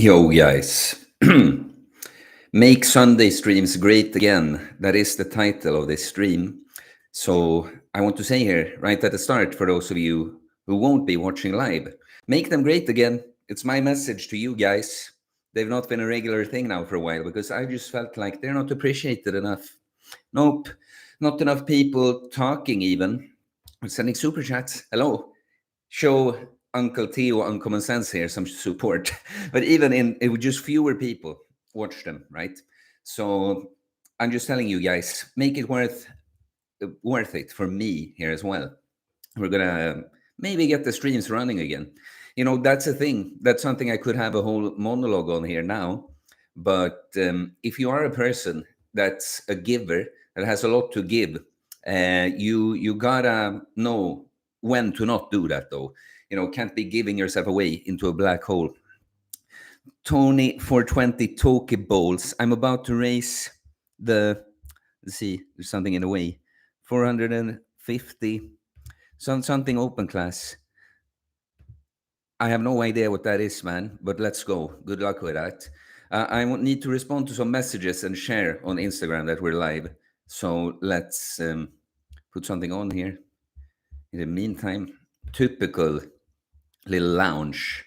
Yo, guys. Make Sunday streams great again. That is the title of this stream. So I want to say here, right at the start, for those of you who won't be watching live, make them great again. It's my message to you guys. They've not been a regular thing now for a while because I just felt like they're not appreciated enough. Nope, not enough people talking even. Sending super chats. Hello. Show Uncle Theo Uncommon Sense here some support. But even in it would just fewer people watch them, right? So I'm just telling you guys, make it worth it for me here as well. We're gonna maybe get the streams running again. That's a thing. That's something I could have a whole monologue on here now. But if you are a person that's a giver that has a lot to give, you gotta know when to not do that though. Can't be giving yourself away into a black hole. Tony 420 Toki Bowls. I'm about to raise the, let's see, there's something in the way. 450, something open class. I have no idea what that is, man, but let's go. Good luck with that. I need to respond to some messages and share on Instagram that we're live. So let's put something on here. In the meantime, typical little lounge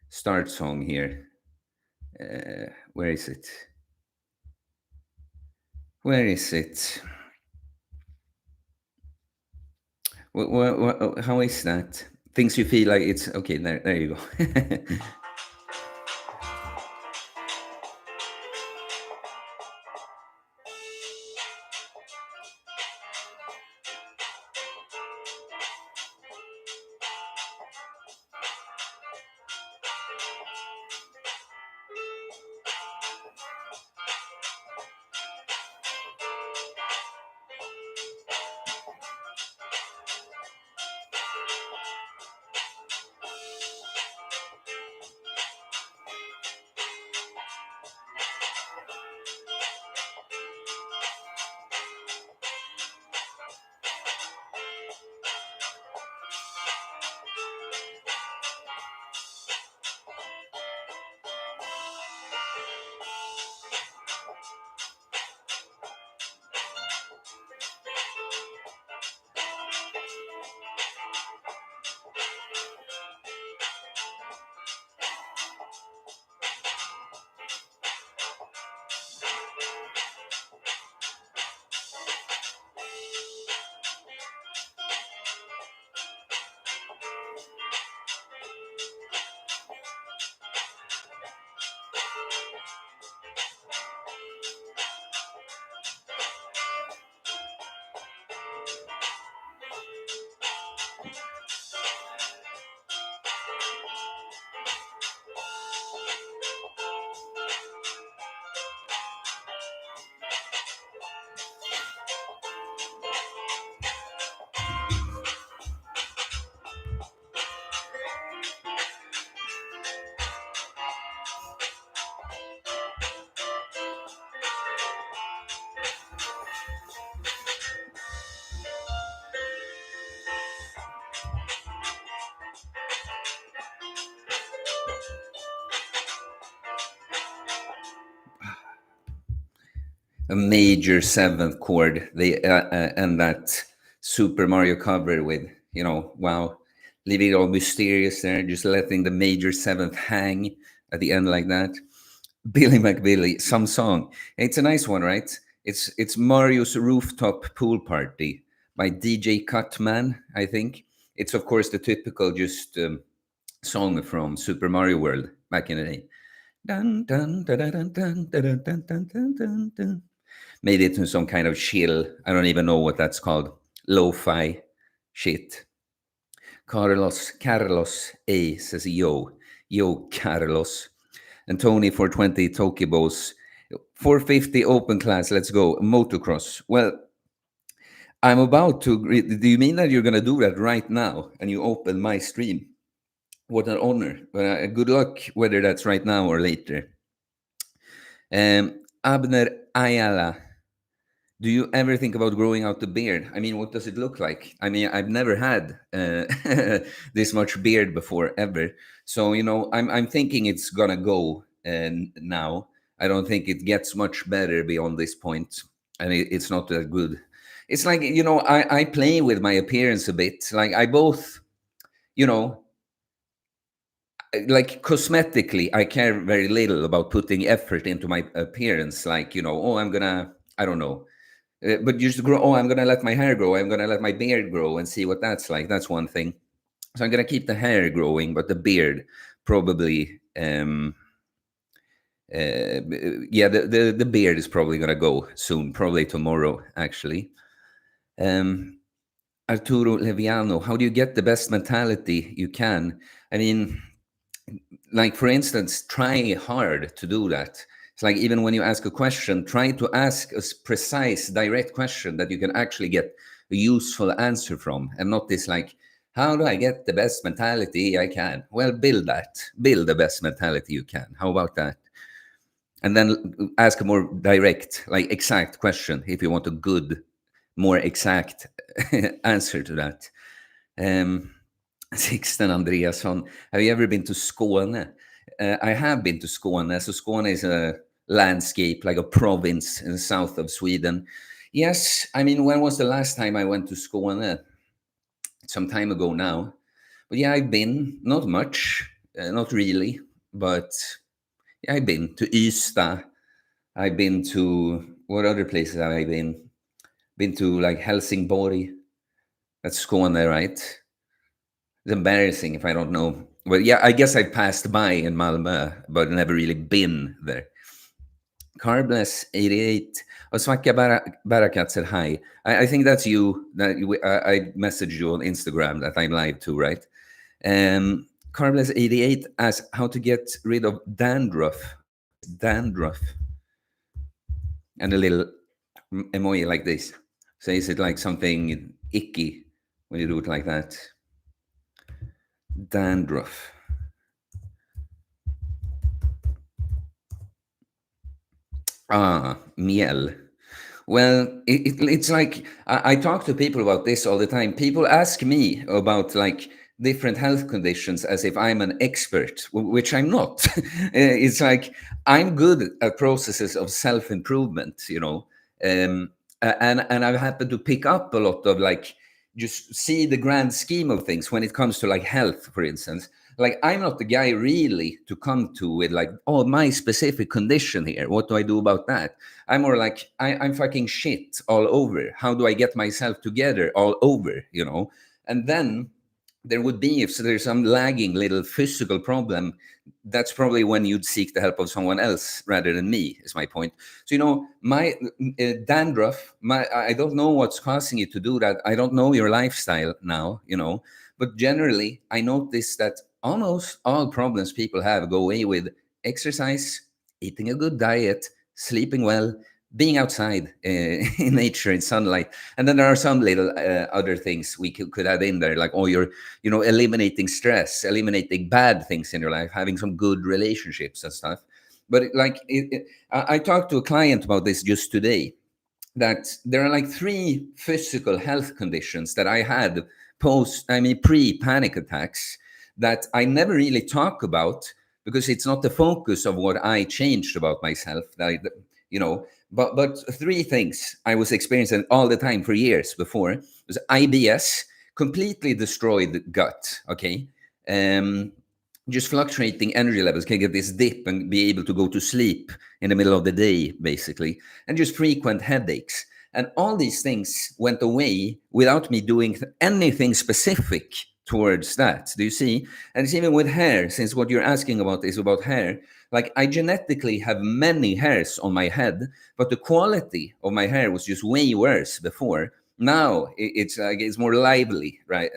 start song here. Where is it? Where is it? How is that? Things you feel like it's okay. There you go. A major seventh chord. They and that Super Mario cover with wow, leaving it all mysterious there, just letting the major seventh hang at the end like that. Billy McBilly, some song. It's a nice one, right? It's Mario's Rooftop Pool Party by DJ Cutman, I think. It's of course the typical just song from Super Mario World back in the day. Dun, dun, dun, dun, dun, dun, dun, dun, dun, dun, dun, dun. Made it to some kind of chill. I don't even know what that's called. Lo-fi shit. Carlos A says yo Carlos. And Tony 420 Tokibos 450 open class. Let's go motocross. Well, I'm about to. Do you mean that you're gonna do that right now and you open my stream? What an honor. Good luck, whether that's right now or later. Abner Ayala. Do you ever think about growing out the beard? I mean, what does it look like? I mean, I've never had this much beard before, ever. So, I'm thinking it's gonna go now. I don't think it gets much better beyond this point, and it's not that good. It's like, I play with my appearance a bit. Like I both, you know, like cosmetically, I care very little about putting effort into my appearance. Like, oh, I don't know, but just grow. Oh, I'm gonna let my hair grow. I'm gonna let my beard grow and see what that's like. That's one thing. So I'm gonna keep the hair growing, but the beard probably. Yeah, the beard is probably gonna go soon. Probably tomorrow, actually. Um, Arturo Leviano, how do you get the best mentality you can? I mean, like for instance, try hard to do that. It's like even when you ask a question, try to ask a precise, direct question that you can actually get a useful answer from, and not this like, how do I get the best mentality I can? Well, build that. Build the best mentality you can. How about that? And then ask a more direct, like exact question if you want a good, more exact answer to that. Um, Sixten Andreasson, have you ever been to Skåne? I have been to Skåne. So Skåne is a landscape, like a province in the south of Sweden. Yes, I mean, when was the last time I went to Skåne? Some time ago now. But yeah, I've been, not much, not really, but yeah, I've been to Ystad. I've been to, what other places have I been? Been to like Helsingborg. That's Skåne, right? It's embarrassing if I don't know. Well, yeah, I guess I passed by in Malmö, but never really been there. Carbless 88. Oswaka Barakat said hi. I think that's you. I messaged you on Instagram that I'm live too, right? Carbless 88 asks how to get rid of dandruff. Dandruff. And a little emoji like this. So is it like something icky when you do it like that? Dandruff. Miel. Well, it's like I talk to people about this all the time. People ask me about like different health conditions as if I'm an expert, which I'm not. It's like I'm good at processes of self-improvement, and I've happened to pick up a lot of like just see the grand scheme of things when it comes to like health, for instance. Like I'm not the guy really to come to with like, oh, my specific condition here. What do I do about that? I'm more like I'm fucking shit all over. How do I get myself together all over? And then there would be, if there's some lagging little physical problem, that's probably when you'd seek the help of someone else rather than me, is my point. So my dandruff, I don't know what's causing you to do that. I don't know your lifestyle now, but generally I notice that almost all problems people have go away with exercise, eating a good diet, sleeping well, being outside in nature, in sunlight. And then there are some little other things we could add in there, like, oh, you're eliminating stress, eliminating bad things in your life, having some good relationships and stuff. But I talked to a client about this just today, that there are like 3 physical health conditions that I had pre-panic attacks that I never really talk about because it's not the focus of what I changed about myself. But 3 things I was experiencing all the time for years before was IBS, completely destroyed gut. Okay. Just fluctuating energy levels, can get this dip and be able to go to sleep in the middle of the day, basically, and just frequent headaches. And all these things went away without me doing anything specific towards that. Do you see? And it's even with hair, since what you're asking about is about hair. Like I genetically have many hairs on my head, but the quality of my hair was just way worse before. Now it's more lively, right?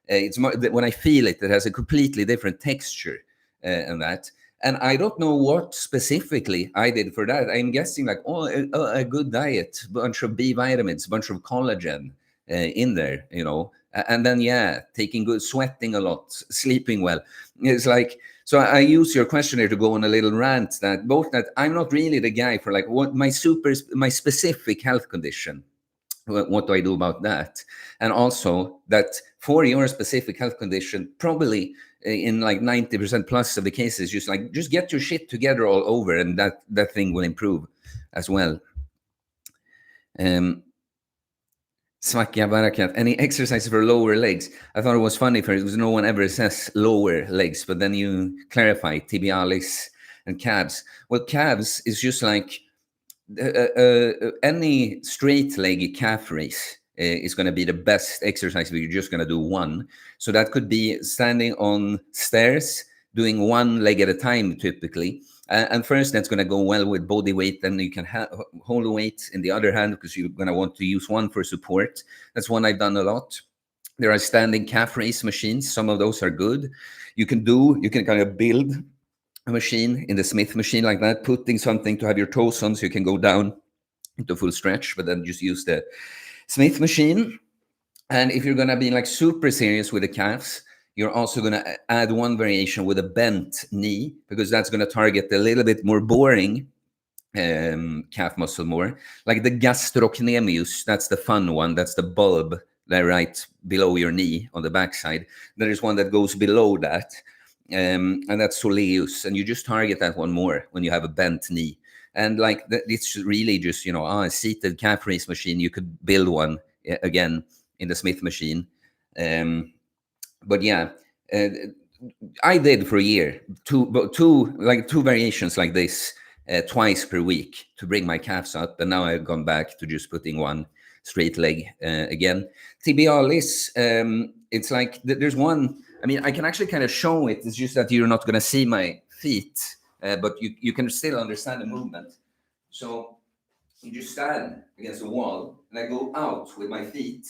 It's more, when I feel it, it has a completely different texture and that. And I don't know what specifically I did for that. I'm guessing like, a good diet, bunch of B vitamins, bunch of collagen in there, And then, taking good, sweating a lot, sleeping well. It's like, so I use your questionnaire to go on a little rant that I'm not really the guy for like what my specific health condition. What do I do about that? And also that for your specific health condition, probably in like 90% plus of the cases, just get your shit together all over, and that thing will improve as well. Svakia Barakat, any exercise for lower legs? I thought it was funny because no one ever says lower legs, but then you clarify tibialis and calves. Well, calves is just like any straight leg calf raise is going to be the best exercise if you're just going to do one. So that could be standing on stairs, doing one leg at a time typically. And first, that's going to go well with body weight. Then you can hold the weight in the other hand because you're going to want to use one for support. That's one I've done a lot. There are standing calf raise machines. Some of those are good. You can kind of build a machine in the Smith machine like that, putting something to have your toes on so you can go down into full stretch, but then just use the Smith machine. And if you're going to be like super serious with the calves, you're also going to add one variation with a bent knee, because that's going to target a little bit more boring calf muscle more, like the gastrocnemius. That's the fun one. That's the bulb there right below your knee on the backside. There is one that goes below that, and that's soleus, and you just target that one more when you have a bent knee. And like it's really just a seated calf raise machine. You could build one again in the Smith machine. But yeah, I did for a year two variations like this twice per week to bring my calves up, and now I've gone back to just putting one straight leg again. Tibialis, it's like there's one. I mean, I can actually kind of show it. It's just that you're not going to see my feet, but you can still understand the movement. So you just stand against the wall, and I go out with my feet.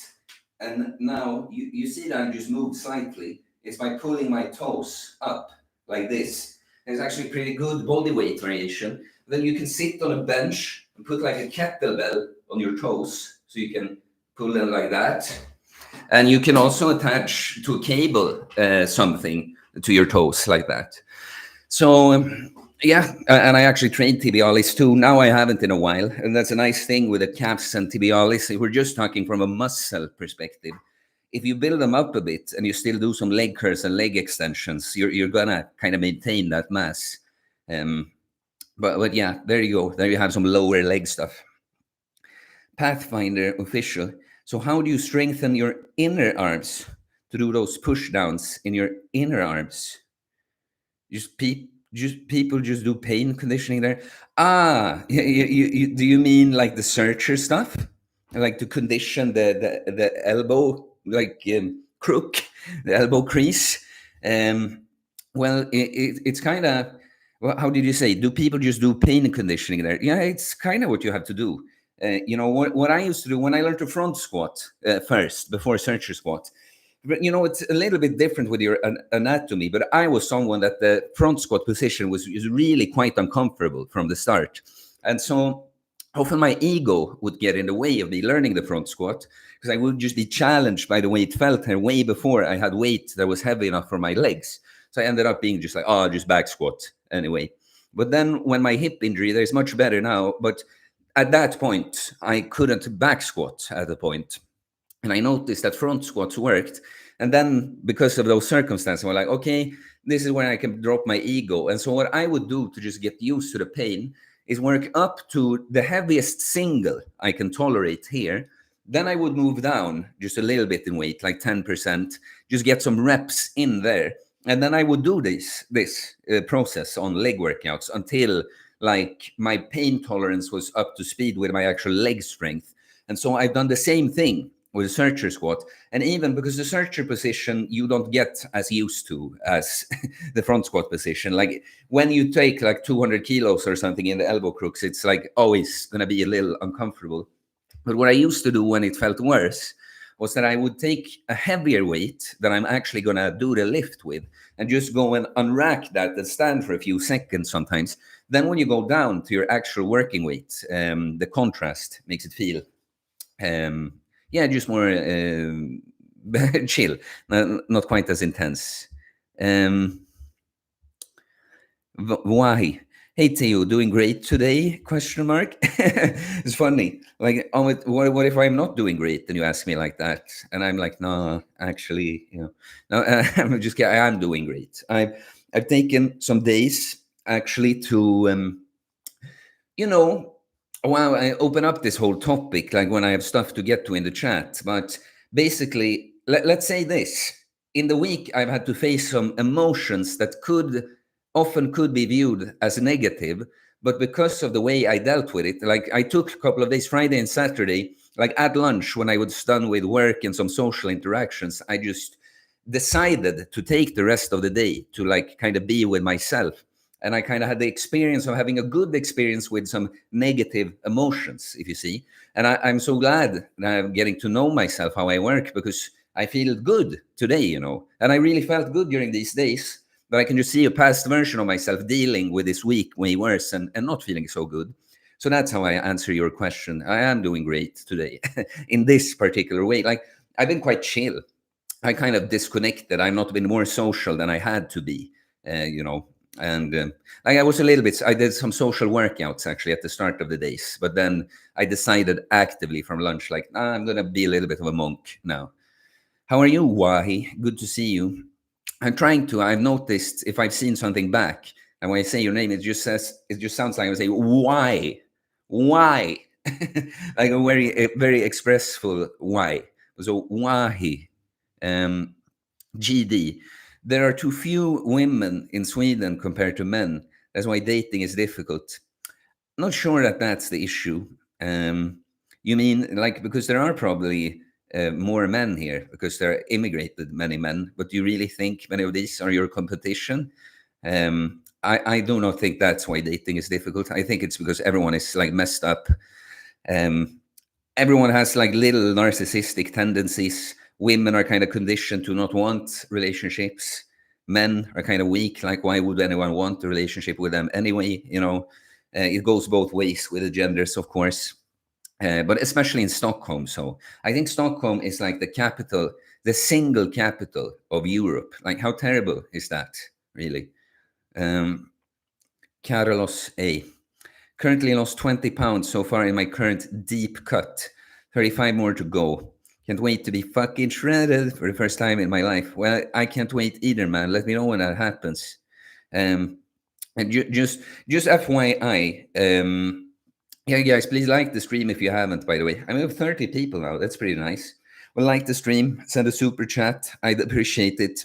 And now you see that I just move slightly. It's by pulling my toes up like this. It's actually pretty good body weight variation. Then you can sit on a bench and put like a kettlebell on your toes, so you can pull them like that. And you can also attach to a cable something to your toes like that. So yeah, and I actually trained tibialis too. Now I haven't in a while, and that's a nice thing with the calves and tibialis. We're just talking from a muscle perspective. If you build them up a bit and you still do some leg curls and leg extensions, you're gonna kind of maintain that mass. But yeah, there you go. There you have some lower leg stuff. Pathfinder official. So how do you strengthen your inner arms to do those push downs in your inner arms? People just do pain conditioning there. Do you mean like the searcher stuff, like to condition the elbow, like crook, the elbow crease? Well, it's kind of, well, how did you say? Do people just do pain conditioning there? Yeah, it's kind of what you have to do. What I used to do when I learned to front squat first before searcher squat. But it's a little bit different with your anatomy. But I was someone that the front squat position was really quite uncomfortable from the start, and so often my ego would get in the way of me learning the front squat, because I would just be challenged by the way it felt here way before I had weight that was heavy enough for my legs. So I ended up being just like, just back squat anyway. But then when my hip injury, there's much better now. But at that point, I couldn't back squat at the point. And I noticed that front squats worked. And then because of those circumstances, we're like, okay, this is where I can drop my ego. And so what I would do to just get used to the pain is work up to the heaviest single I can tolerate here. Then I would move down just a little bit in weight, like 10%, just get some reps in there. And then I would do this process on leg workouts until like my pain tolerance was up to speed with my actual leg strength. And so I've done the same thing with a searcher squat. And even because the searcher position you don't get as used to as the front squat position. Like when you take like 200 kilos or something in the elbow crooks, it's like always going to be a little uncomfortable. But what I used to do when it felt worse was that I would take a heavier weight that I'm actually going to do the lift with and just go and unrack that and stand for a few seconds sometimes. Then when you go down to your actual working weight, the contrast makes it feel just more chill, not quite as intense. Why? Hey Theo, doing great today? Question mark. It's funny. Like, oh, what if I'm not doing great? And you ask me like that, and I'm like, no, actually, no, I'm just kidding. I am doing great. I've taken some days actually to you know, wow, I open up this whole topic like when I have stuff to get to in the chat. But basically, let's say this: in the week, I've had to face some emotions that could be viewed as negative, but because of the way I dealt with it, like I took a couple of days, Friday and Saturday, like at lunch when I was done with work and some social interactions, I just decided to take the rest of the day to like kind of be with myself, and I kind of had the experience of having a good experience with some negative emotions, if you see. And I'm so glad that I'm getting to know myself, how I work, because I feel good today, and I really felt good during these days. But I can just see a past version of myself dealing with this week way worse and not feeling so good. So that's how I answer your question. I am doing great today in this particular way. Like, I've been quite chill. I kind of disconnected. I've not been more social than I had to be, and like I was a little bit. I did some social workouts actually at the start of the days, but then I decided actively from lunch, like, I'm gonna be a little bit of a monk now. How are you, Wahi? Good to see you. I'm trying to. I've noticed if I've seen something back, and when I say your name, it just sounds like I say why, like a very expressful why. So Wahi. GD. There are too few women in Sweden compared to men. That's why dating is difficult. Not sure that that's the issue. You mean like because there are probably more men here because there are immigrated many men, but do you really think many of these are your competition? I do not think that's why dating is difficult. I think it's because everyone is like messed up. Um, Everyone has like little narcissistic tendencies. Women are kind of conditioned to not want relationships. Men are kind of weak. Like, why would anyone want a relationship with them anyway? It goes both ways with the genders, of course, but especially in Stockholm. So I think Stockholm is like the capital, the single capital of Europe. Like, how terrible is that, really? Um, Carlos A. Currently lost 20 pounds so far in my current deep cut. 35 more to go. Can't wait to be fucking shredded for the first time in my life. Well, I can't wait either, man. Let me know when that happens. Um, and just FYI, yeah, guys, please like the stream if you haven't, by the way. I mean, we have 30 people now. That's pretty nice. Well, like the stream, send a super chat. I'd appreciate it.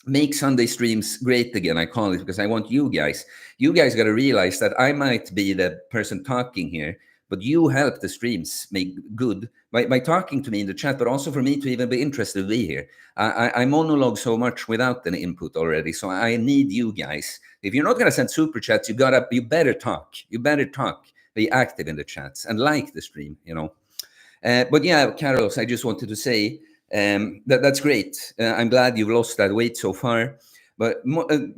Make Sunday streams great again, I call it, because I want you guys got to realize that I might be the person talking here, but you help the streams make good by talking to me in the chat, but also for me to even be interested to be here. I monologue so much without any input already, so I need you guys. If you're not going to send super chats, you better talk. Be active in the chats and like the stream, but yeah, Carlos, I just wanted to say that's great. I'm glad you've lost that weight so far, but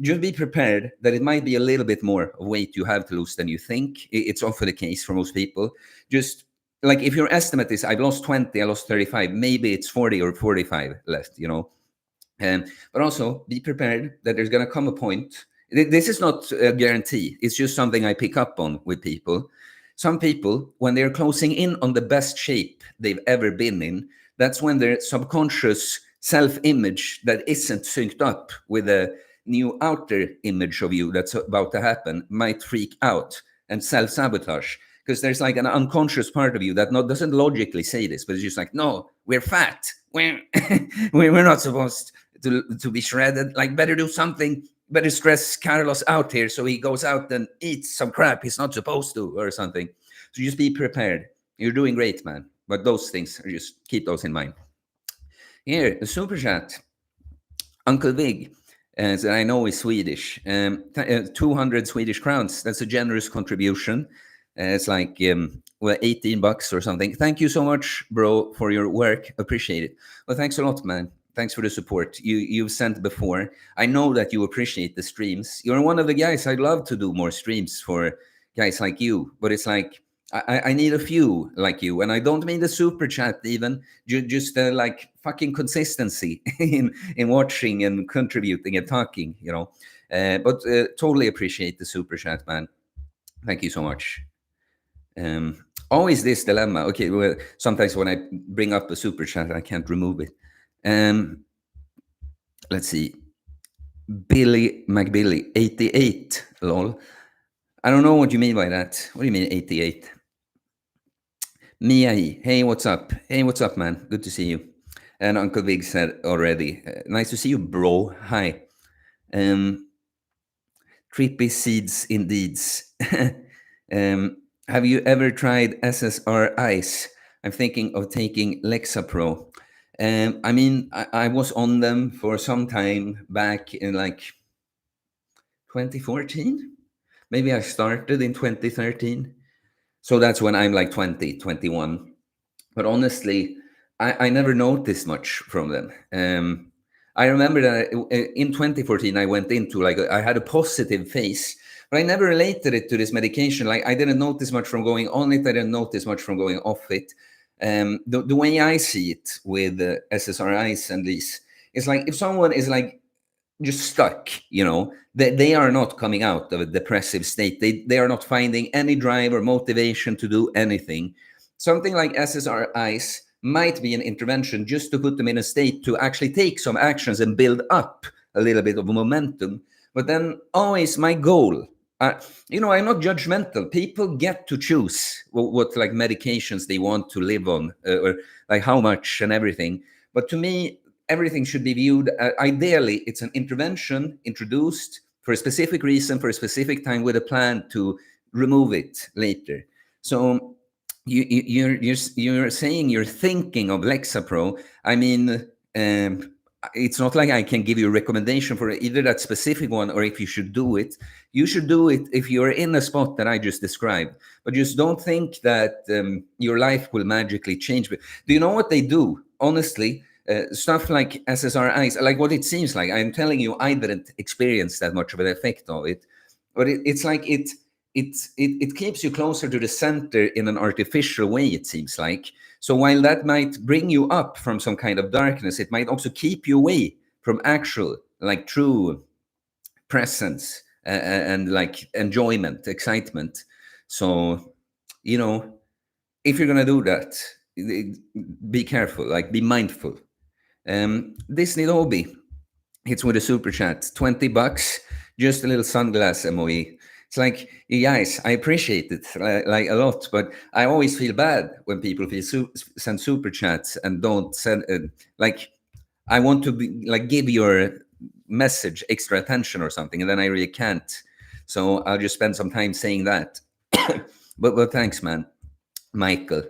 just be prepared that it might be a little bit more of weight you have to lose than you think. It's often the case for most people. Just like if your estimate is I've lost 20, I lost 35, maybe it's 40 or 45 left, but also be prepared that there's going to come a point. This is not a guarantee. It's just something I pick up on with people. Some people, when they're closing in on the best shape they've ever been in, that's when their subconscious self-image that isn't synced up with a new outer image of you that's about to happen might freak out and self-sabotage. Because there's like an unconscious part of you that doesn't logically say this, but it's just like, no, we're fat. We're not supposed to be shredded. Like, better do something. Better stress Carlos out here so he goes out and eats some crap he's not supposed to or something. So just be prepared. You're doing great, man. But those things, just keep those in mind. Here, the super chat. Uncle Vig, that I know is Swedish. 200 Swedish crowns. That's a generous contribution. It's like 18 bucks or something. Thank you so much, bro, for your work. Appreciate it. Well, thanks a lot, man. Thanks for the support you've sent before. I know that you appreciate the streams. You're one of the guys I'd love to do more streams for, guys like you. But it's like I need a few like you, and I don't mean the super chat even. Just like fucking consistency in watching and contributing and talking. But totally appreciate the super chat, man. Thank you so much. Always this dilemma. Okay, well, sometimes when I bring up a super chat, I can't remove it. Let's see. Billy McBilly, 88, lol. I don't know what you mean by that. What do you mean, 88? Miyai, hey, what's up? Hey, what's up, man? Good to see you. And Uncle Big said already, nice to see you, bro. Hi. Um, Creepy seeds indeeds. Have you ever tried SSR Ice? I'm thinking of taking Lexapro. I mean, I was on them for some time back in like 2014. Maybe I started in 2013. So that's when I'm like 20, 21. But honestly, I never noticed much from them. I remember that in 2014, I went into like, I had a positive phase, but I never related it to this medication. Like, I didn't notice much from going on it, I didn't notice much from going off it. The way I see it with SSRIs and these, it's like if someone is like just stuck, they are not coming out of a depressive state, they are not finding any drive or motivation to do anything. Something like SSRIs might be an intervention just to put them in a state to actually take some actions and build up a little bit of momentum. But then always my goal, I'm not judgmental. People get to choose what like medications they want to live on, or like how much and everything. But to me, everything should be viewed, ideally it's an intervention introduced for a specific reason, for a specific time, with a plan to remove it later. So you're saying you're thinking of Lexapro. I mean, it's not like I can give you a recommendation for either that specific one or if you should do it. You should do it if you're in a spot that I just described. But just don't think that your life will magically change. Do you know what they do? Honestly, stuff like SSRIs, like what it seems like. I'm telling you, I didn't experience that much of an effect of it, but it's like it keeps you closer to the center in an artificial way, it seems like. So while that might bring you up from some kind of darkness, it might also keep you away from actual, like true presence, and like enjoyment, excitement. So, if you're gonna do that, be careful, like be mindful. Disney Dolby, it's with a super chat, $20, just a little sunglass emoji. It's like, you guys, I appreciate it like a lot, but I always feel bad when people send super chats and don't send, like, I want to be like give your message extra attention or something, and then I really can't. So I'll just spend some time saying that. but thanks, man, Michael.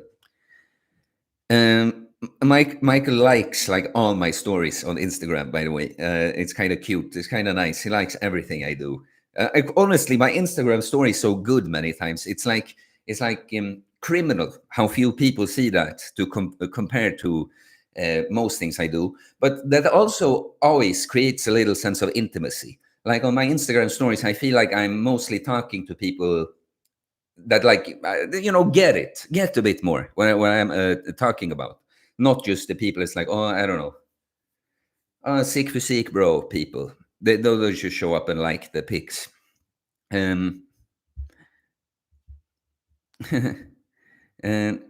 Michael likes like all my stories on Instagram. By the way, it's kind of cute. It's kind of nice. He likes everything I do. Honestly, my Instagram story is so good many times. It's like criminal how few people see that to compare to most things I do. But that also always creates a little sense of intimacy. Like on my Instagram stories, I feel like I'm mostly talking to people that like get a bit more when I'm talking about, not just the people. It's like, oh, I don't know, sick physique bro people. Those just show up and like the pics. um and and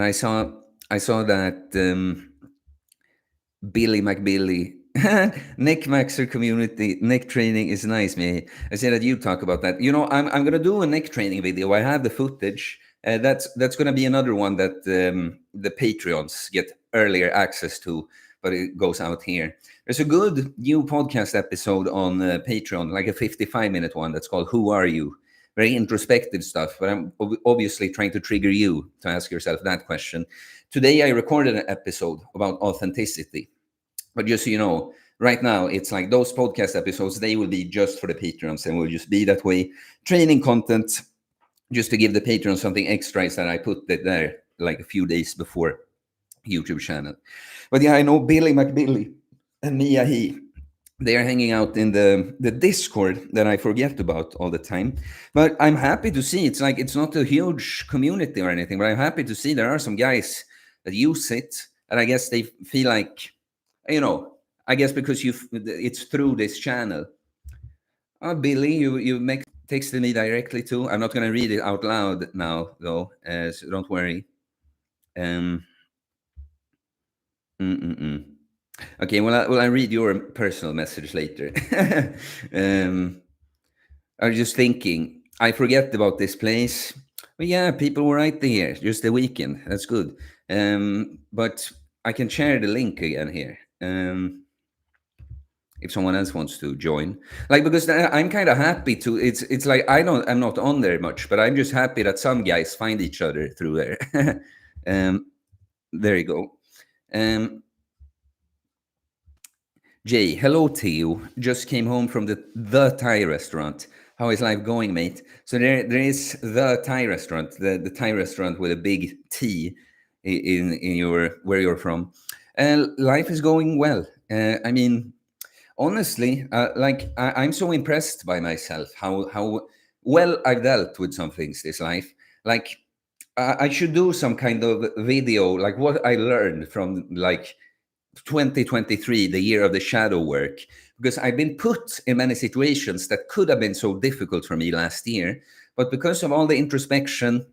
I saw that Billy McBilly, Nick Maxer community, neck training is nice, man. I said that you talk about that. I'm gonna do a neck training video. I have the footage. That's gonna be another one that the Patreons get earlier access to, but it goes out here. There's a good new podcast episode on Patreon, like a 55-minute one that's called "Who Are You?" Very introspective stuff, but I'm obviously trying to trigger you to ask yourself that question. Today, I recorded an episode about authenticity. But just so you know, right now, it's like those podcast episodes, they will be just for the Patreons and will just be that way. Training content, just to give the Patreon something extra, is that I put that there like a few days before YouTube channel. But yeah, I know Billy McBilly and Mia He, they are hanging out in the Discord that I forget about all the time. But I'm happy to see, it's like it's not a huge community or anything, but I'm happy to see there are some guys that use it, and I guess they feel like, I guess because it's through this channel. Oh, Billy, you make texted me directly too. I'm not going to read it out loud now, though, so don't worry. Um, Okay, well, I read your personal message later. I was just thinking, I forget about this place. But yeah, people were right there, just the weekend. That's good. But I can share the link again here. If someone else wants to join, like, because I'm kind of happy to. It's like I'm not on there much, but I'm just happy that some guys find each other through there. There you go. Jay, hello Theo. Just came home from the Thai restaurant. How is life going, mate? So there is the Thai restaurant, the Thai restaurant with a big T in your where you're from. Life is going well. I mean, honestly, like I'm so impressed by myself how well I've dealt with some things this life. Like I should do some kind of video, like what I learned from like 2023, the year of the shadow work, because I've been put in many situations that could have been so difficult for me last year. But because of all the introspection,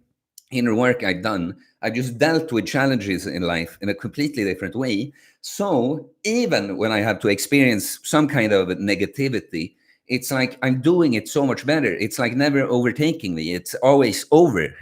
inner work I've done, I've just dealt with challenges in life in a completely different way. So even when I have to experience some kind of negativity, it's like I'm doing it so much better. It's like never overtaking me. It's always over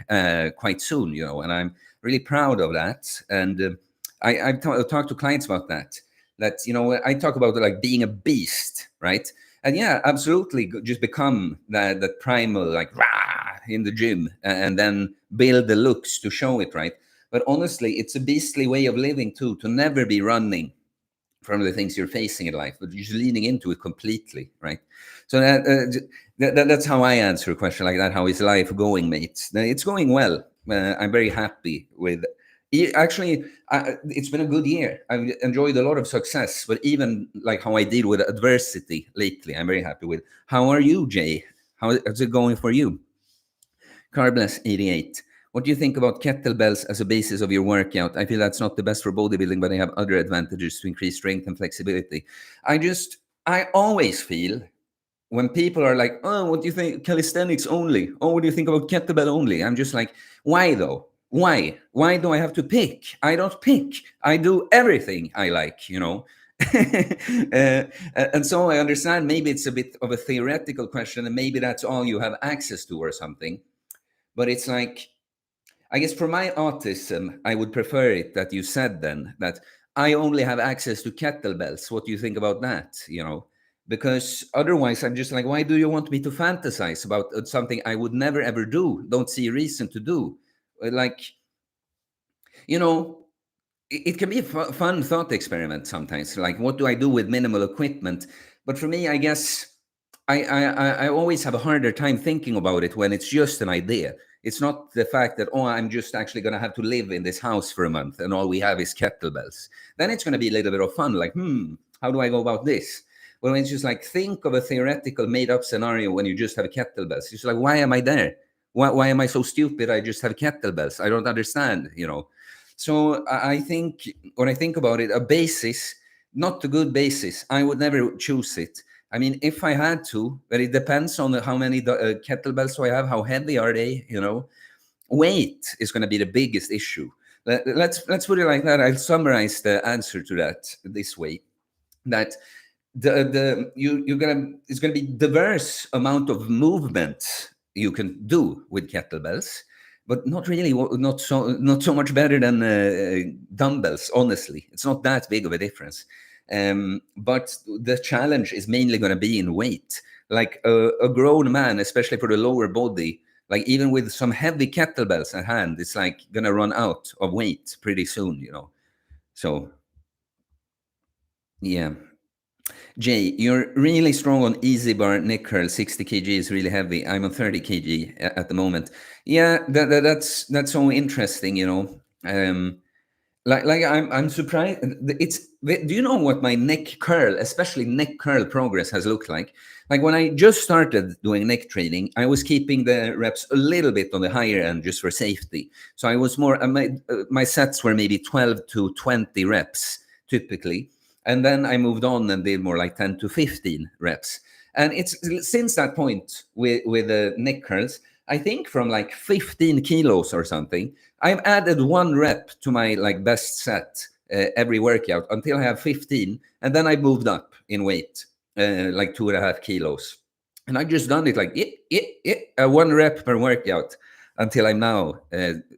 quite soon, and I'm really proud of that. And I've talked to clients about that. That I talk about like being a beast, right? And yeah, absolutely, just become that primal like rah in the gym, and then build the looks to show it, right? But honestly, it's a beastly way of living too, to never be running from the things you're facing in life, but you're just leaning into it completely, right? So that's how I answer a question like that. How is life going, mate? It's going well. I'm very happy with. Actually, it's been a good year. I've enjoyed a lot of success, but even like how I deal with adversity lately, I'm very happy with. How are you, Jay? How's it going for you? Carbless88. What do you think about kettlebells as a basis of your workout? I feel that's not the best for bodybuilding, but they have other advantages to increase strength and flexibility. I always feel when people are like, oh, what do you think? Calisthenics only. Oh, what do you think about kettlebell only? I'm just like, why though? Why? Why do I have to pick? I don't pick. I do everything I like. And so I understand maybe it's a bit of a theoretical question, and maybe that's all you have access to or something. But it's like, I guess for my autism, I would prefer it that you said then that I only have access to kettlebells. What do you think about that? Because otherwise I'm just like, why do you want me to fantasize about something I would never ever do? Don't see a reason to do. Like, you know, it can be a fun thought experiment sometimes. Like, what do I do with minimal equipment? But for me, I guess I always have a harder time thinking about it when it's just an idea. It's not the fact that, oh, I'm just actually going to have to live in this house for a month and all we have is kettlebells. Then it's going to be a little bit of fun. Like, how do I go about this? Well, it's just like, think of a theoretical made up scenario when you just have kettlebells. It's like, why am I there? Why am I so stupid? I just have kettlebells. I don't understand. So I think when I think about it, a basis, not a good basis, I would never choose it. I mean, if I had to, but it depends on how many kettlebells do I have, how heavy are they. Weight is going to be the biggest issue. Let's put it like that. I'll summarize the answer to that this way: that it's gonna be diverse amount of movement you can do with kettlebells, but not really, not so much better than dumbbells. Honestly, it's not that big of a difference. But the challenge is mainly going to be in weight. Like a grown man, especially for the lower body, like even with some heavy kettlebells at hand, it's like gonna run out of weight pretty soon. So yeah. Jay, you're really strong on easy bar neck curl. 60 kg is really heavy. I'm on 30 kg at the moment. Yeah, that's so interesting. Like I'm surprised. Do you know what my neck curl, especially neck curl progress has looked like? Like when I just started doing neck training, I was keeping the reps a little bit on the higher end just for safety. So I was more, my sets were maybe 12 to 20 reps typically. And then I moved on and did more like 10 to 15 reps. And it's since that point with the neck curls, I think from like 15 kilos or something, I've added 1 rep to my like best set every workout until I have 15, and then I moved up in weight, like 2.5 kilos, and I just done it like 1 rep per workout until I'm now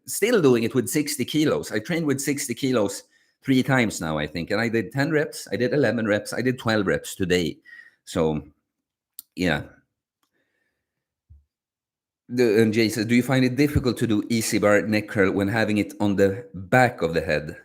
still doing it with 60 kilos. I trained with 60 kilos 3 times now, I think, and I did 10 reps, I did 11 reps, I did 12 reps today. So yeah. And Jay says, do you find it difficult to do easy bar neck curl when having it on the back of the head,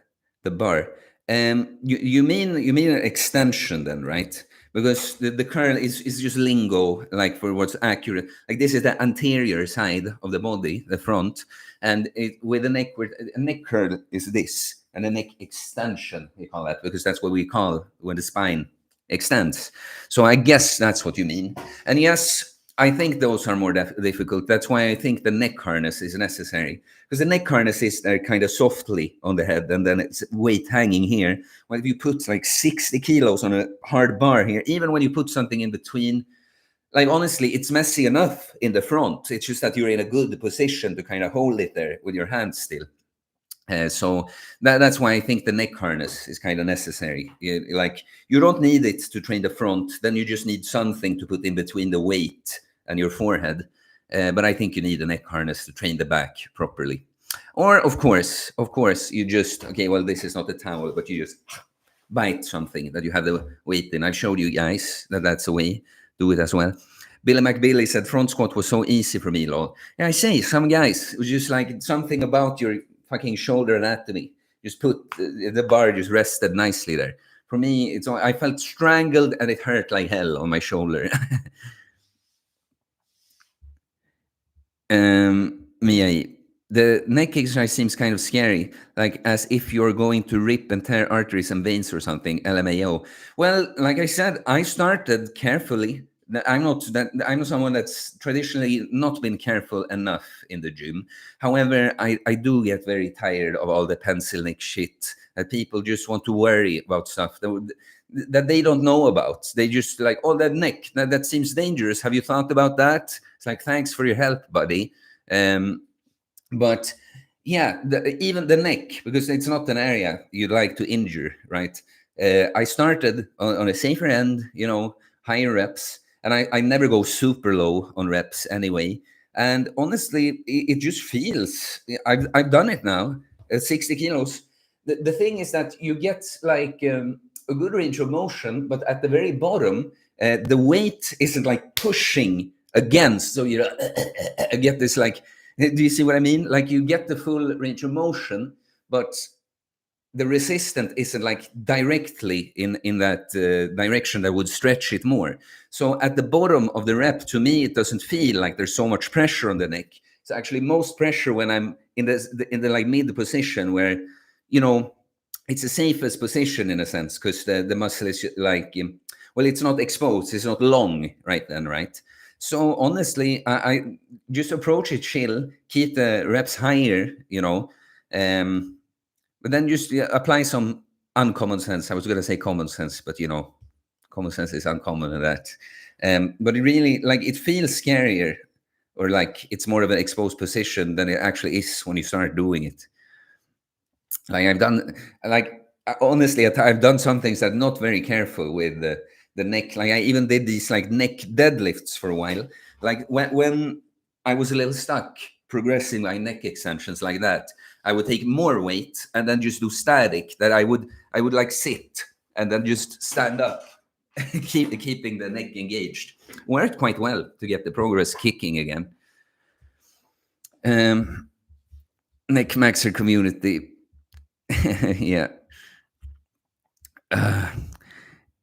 the bar? You mean an extension then, right? Because the curl is just lingo, like for what's accurate. Like this is the anterior side of the body, the front, and with a neck curl is this, and a neck extension we call that, because that's what we call when the spine extends. So I guess that's what you mean. And yes, I think those are more difficult. That's why I think the neck harness is necessary, because the neck harness is there kind of softly on the head, and then it's weight hanging here. Well, if you put like 60 kilos on a hard bar here, even when you put something in between, like honestly, it's messy enough in the front. It's just that you're in a good position to kind of hold it there with your hands still. So that's why I think the neck harness is kind of necessary. Like you don't need it to train the front, then you just need something to put in between the weight and your forehead. But I think you need a neck harness to train the back properly. Or of course, you just, okay, well, this is not a towel, but you just bite something that you have the weight in. I showed you guys that that's a way. Do it as well. Billy McBilly said front squat was so easy for me, lol. Yeah, I say some guys, it was just like something about your fucking shoulder anatomy. Just put the bar just rested nicely there. For me, I felt strangled and it hurt like hell on my shoulder. Mia, the neck exercise seems kind of scary, like as if you're going to rip and tear arteries and veins or something. LMAO. Well, like I said, I started carefully. I'm not someone that's traditionally not been careful enough in the gym. However, I do get very tired of all the pencil neck shit that people just want to worry about stuff that they don't know about. They just like, oh, that neck, that seems dangerous. Have you thought about that? It's like, thanks for your help, buddy. But yeah, even the neck, because it's not an area you'd like to injure, right? I started on a safer end, higher reps, and I never go super low on reps anyway. And honestly, it just feels, I've done it now at 60 kilos. The thing is that you get like a good range of motion, but at the very bottom, the weight isn't like pushing against. So you get this like, do you see what I mean? Like you get the full range of motion, but the resistance isn't like directly in that direction that would stretch it more. So at the bottom of the rep, to me, it doesn't feel like there's so much pressure on the neck. It's actually most pressure when I'm in the like mid position where, it's the safest position in a sense, because the muscle is like, well, it's not exposed, it's not long right then, right? So honestly, I just approach it chill, keep the reps higher, but then just apply some uncommon sense. I was going to say common sense, but common sense is uncommon in that. But it really, like, it feels scarier, or like it's more of an exposed position than it actually is when you start doing it. Like I've done, like honestly, I've done some things that I'm not very careful with the neck. Like I even did these like neck deadlifts for a while. Like when I was a little stuck progressing my neck extensions like that, I would take more weight and then just do static. That I would like sit and then just stand up, keeping the neck engaged. Worked quite well to get the progress kicking again. Neck maxer community. Yeah.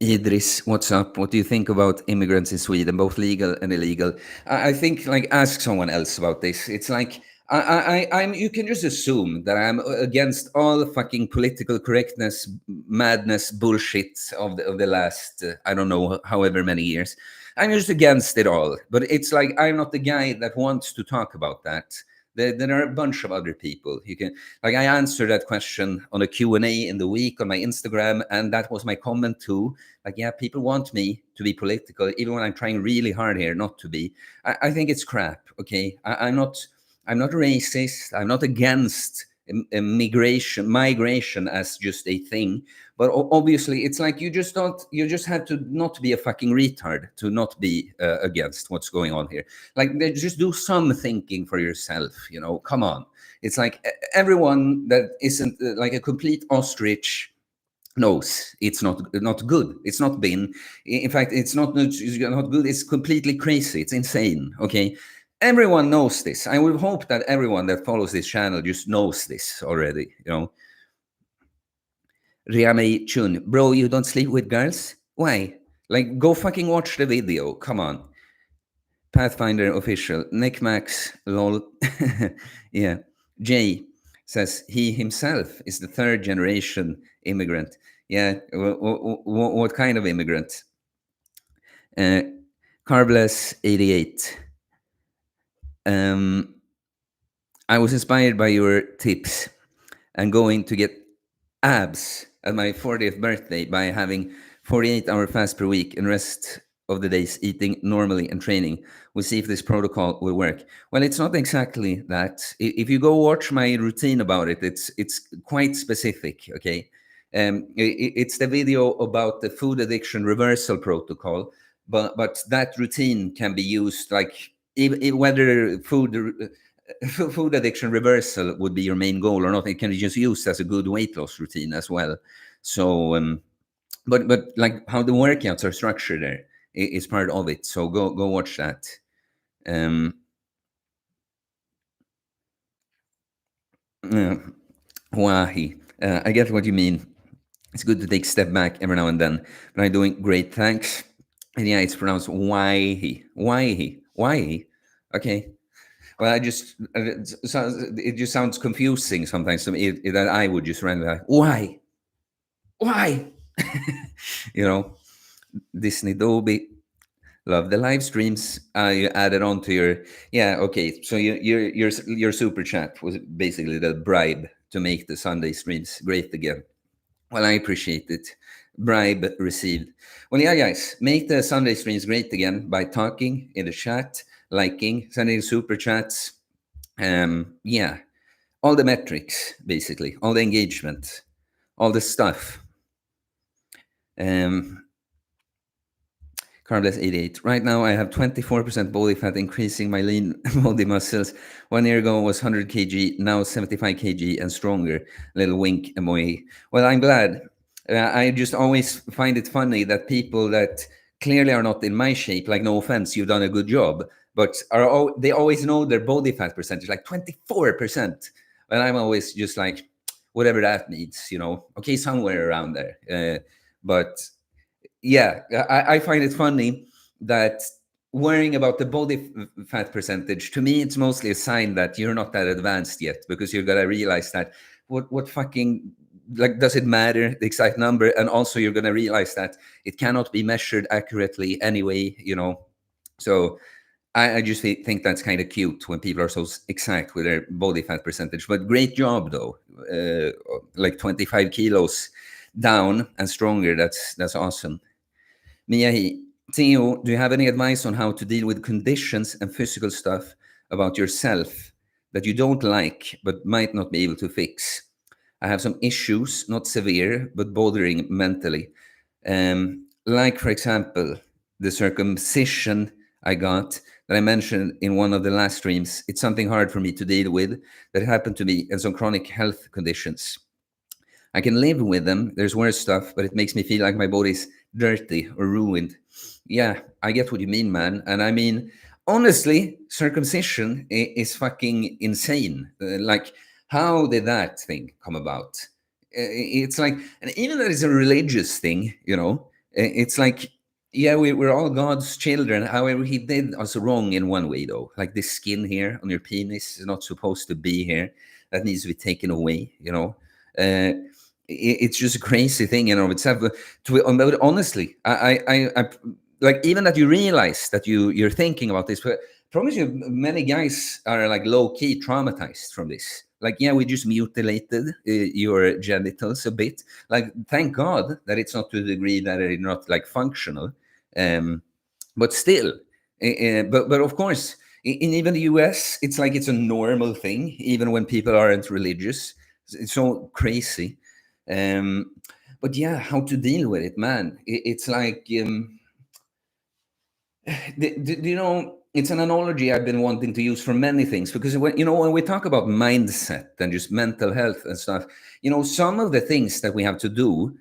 Idris, what's up? What do you think about immigrants in Sweden, both legal and illegal? I think, like, ask someone else about this. It's like I'm. You can just assume that I'm against all fucking political correctness, madness, bullshit of the last I don't know however many years. I'm just against it all. But it's like I'm not the guy that wants to talk about that. There are a bunch of other people. You can, like, I answered that question on a Q&A in the week on my Instagram, and that was my comment too. Like, yeah, people want me to be political, even when I'm trying really hard here not to be. I think it's crap. Okay, I'm not racist. I'm not against migration as just a thing. But obviously, it's like you just don't. You just have to not be a fucking retard to not be against what's going on here. Like, just do some thinking for yourself. Come on. It's like everyone that isn't like a complete ostrich knows it's not good. It's not been. In fact, it's not good. It's completely crazy. It's insane. Okay. Everyone knows this. I would hope that everyone that follows this channel just knows this already. Riame Chun, bro, you don't sleep with girls? Why? Like, go fucking watch the video. Come on. Pathfinder official. Nick Max, lol. Yeah. Jay says he himself is the third generation immigrant. Yeah. What kind of immigrant? Carbless 88. I was inspired by your tips and going to get abs at my 40th birthday by having 48-hour fast per week and rest of the days eating normally and training. We'll see if this protocol will work. Well, it's not exactly that. If you go watch my routine about it, it's quite specific. Okay, it's the video about the food addiction reversal protocol, but that routine can be used like whether food addiction reversal would be your main goal or not. It can be just used as a good weight loss routine as well. So, but like how the workouts are structured there is part of it. So go watch that. Wahi. I get what you mean. It's good to take a step back every now and then. But I'm doing great, thanks. And yeah, it's pronounced Wahi. Wahi. Wahi. Okay. Well, it just sounds confusing sometimes to me that I would just randomly like, why, Disney Dolby, love the live streams. You added on to your, yeah, okay. So your super chat was basically the bribe to make the Sunday streams great again. Well, I appreciate it. Bribe received. Well, yeah, guys, make the Sunday streams great again by talking in the chat, liking, sending super chats. Yeah, all the metrics, basically, all the engagement, all the stuff. Carbless 88. Right now, I have 24% body fat, increasing my lean body muscles. 1 year ago was 100 kg, now 75 kg and stronger. Little wink emoji. Well, I'm glad. I just always find it funny that people that clearly are not in my shape, like, no offense, you've done a good job, but they always know their body fat percentage, like 24%. And I'm always just like, whatever that means, okay, somewhere around there. But yeah, I find it funny that worrying about the body fat percentage, to me, it's mostly a sign that you're not that advanced yet, because you've got to realize that what fucking, like, does it matter, the exact number? And also you're going to realize that it cannot be measured accurately anyway, So I just think that's kind of cute when people are so exact with their body fat percentage. But great job, though. Like 25 kilos down and stronger. That's awesome. Miyahi, Theo, do you have any advice on how to deal with conditions and physical stuff about yourself that you don't like but might not be able to fix? I have some issues, not severe, but bothering mentally. Like, for example, the circumcision I got that I mentioned in one of the last streams. It's something hard for me to deal with that happened to me, and some chronic health conditions. I can live with them. There's worse stuff, but it makes me feel like my body's dirty or ruined. Yeah, I get what you mean, man. And I mean, honestly, circumcision is fucking insane. Like, how did that thing come about? It's like, and even that is a religious thing, it's like, yeah, we're all God's children. However, he did us wrong in one way, though. Like, this skin here on your penis is not supposed to be here. That needs to be taken away, it's just a crazy thing in and of itself. Honestly, I like, even that you realize that you're thinking about this, promise you, many guys are like low key traumatized from this. Like, yeah, we just mutilated your genitals a bit. Like, thank God that it's not to the degree that it's not like functional. Um, but still, but of course, in even the US, it's like it's a normal thing, even when people aren't religious. It's so crazy. Um, but yeah, how to deal with it, man? It's like. You know, it's an analogy I've been wanting to use for many things, because when we talk about mindset and just mental health and stuff, some of the things that we have to do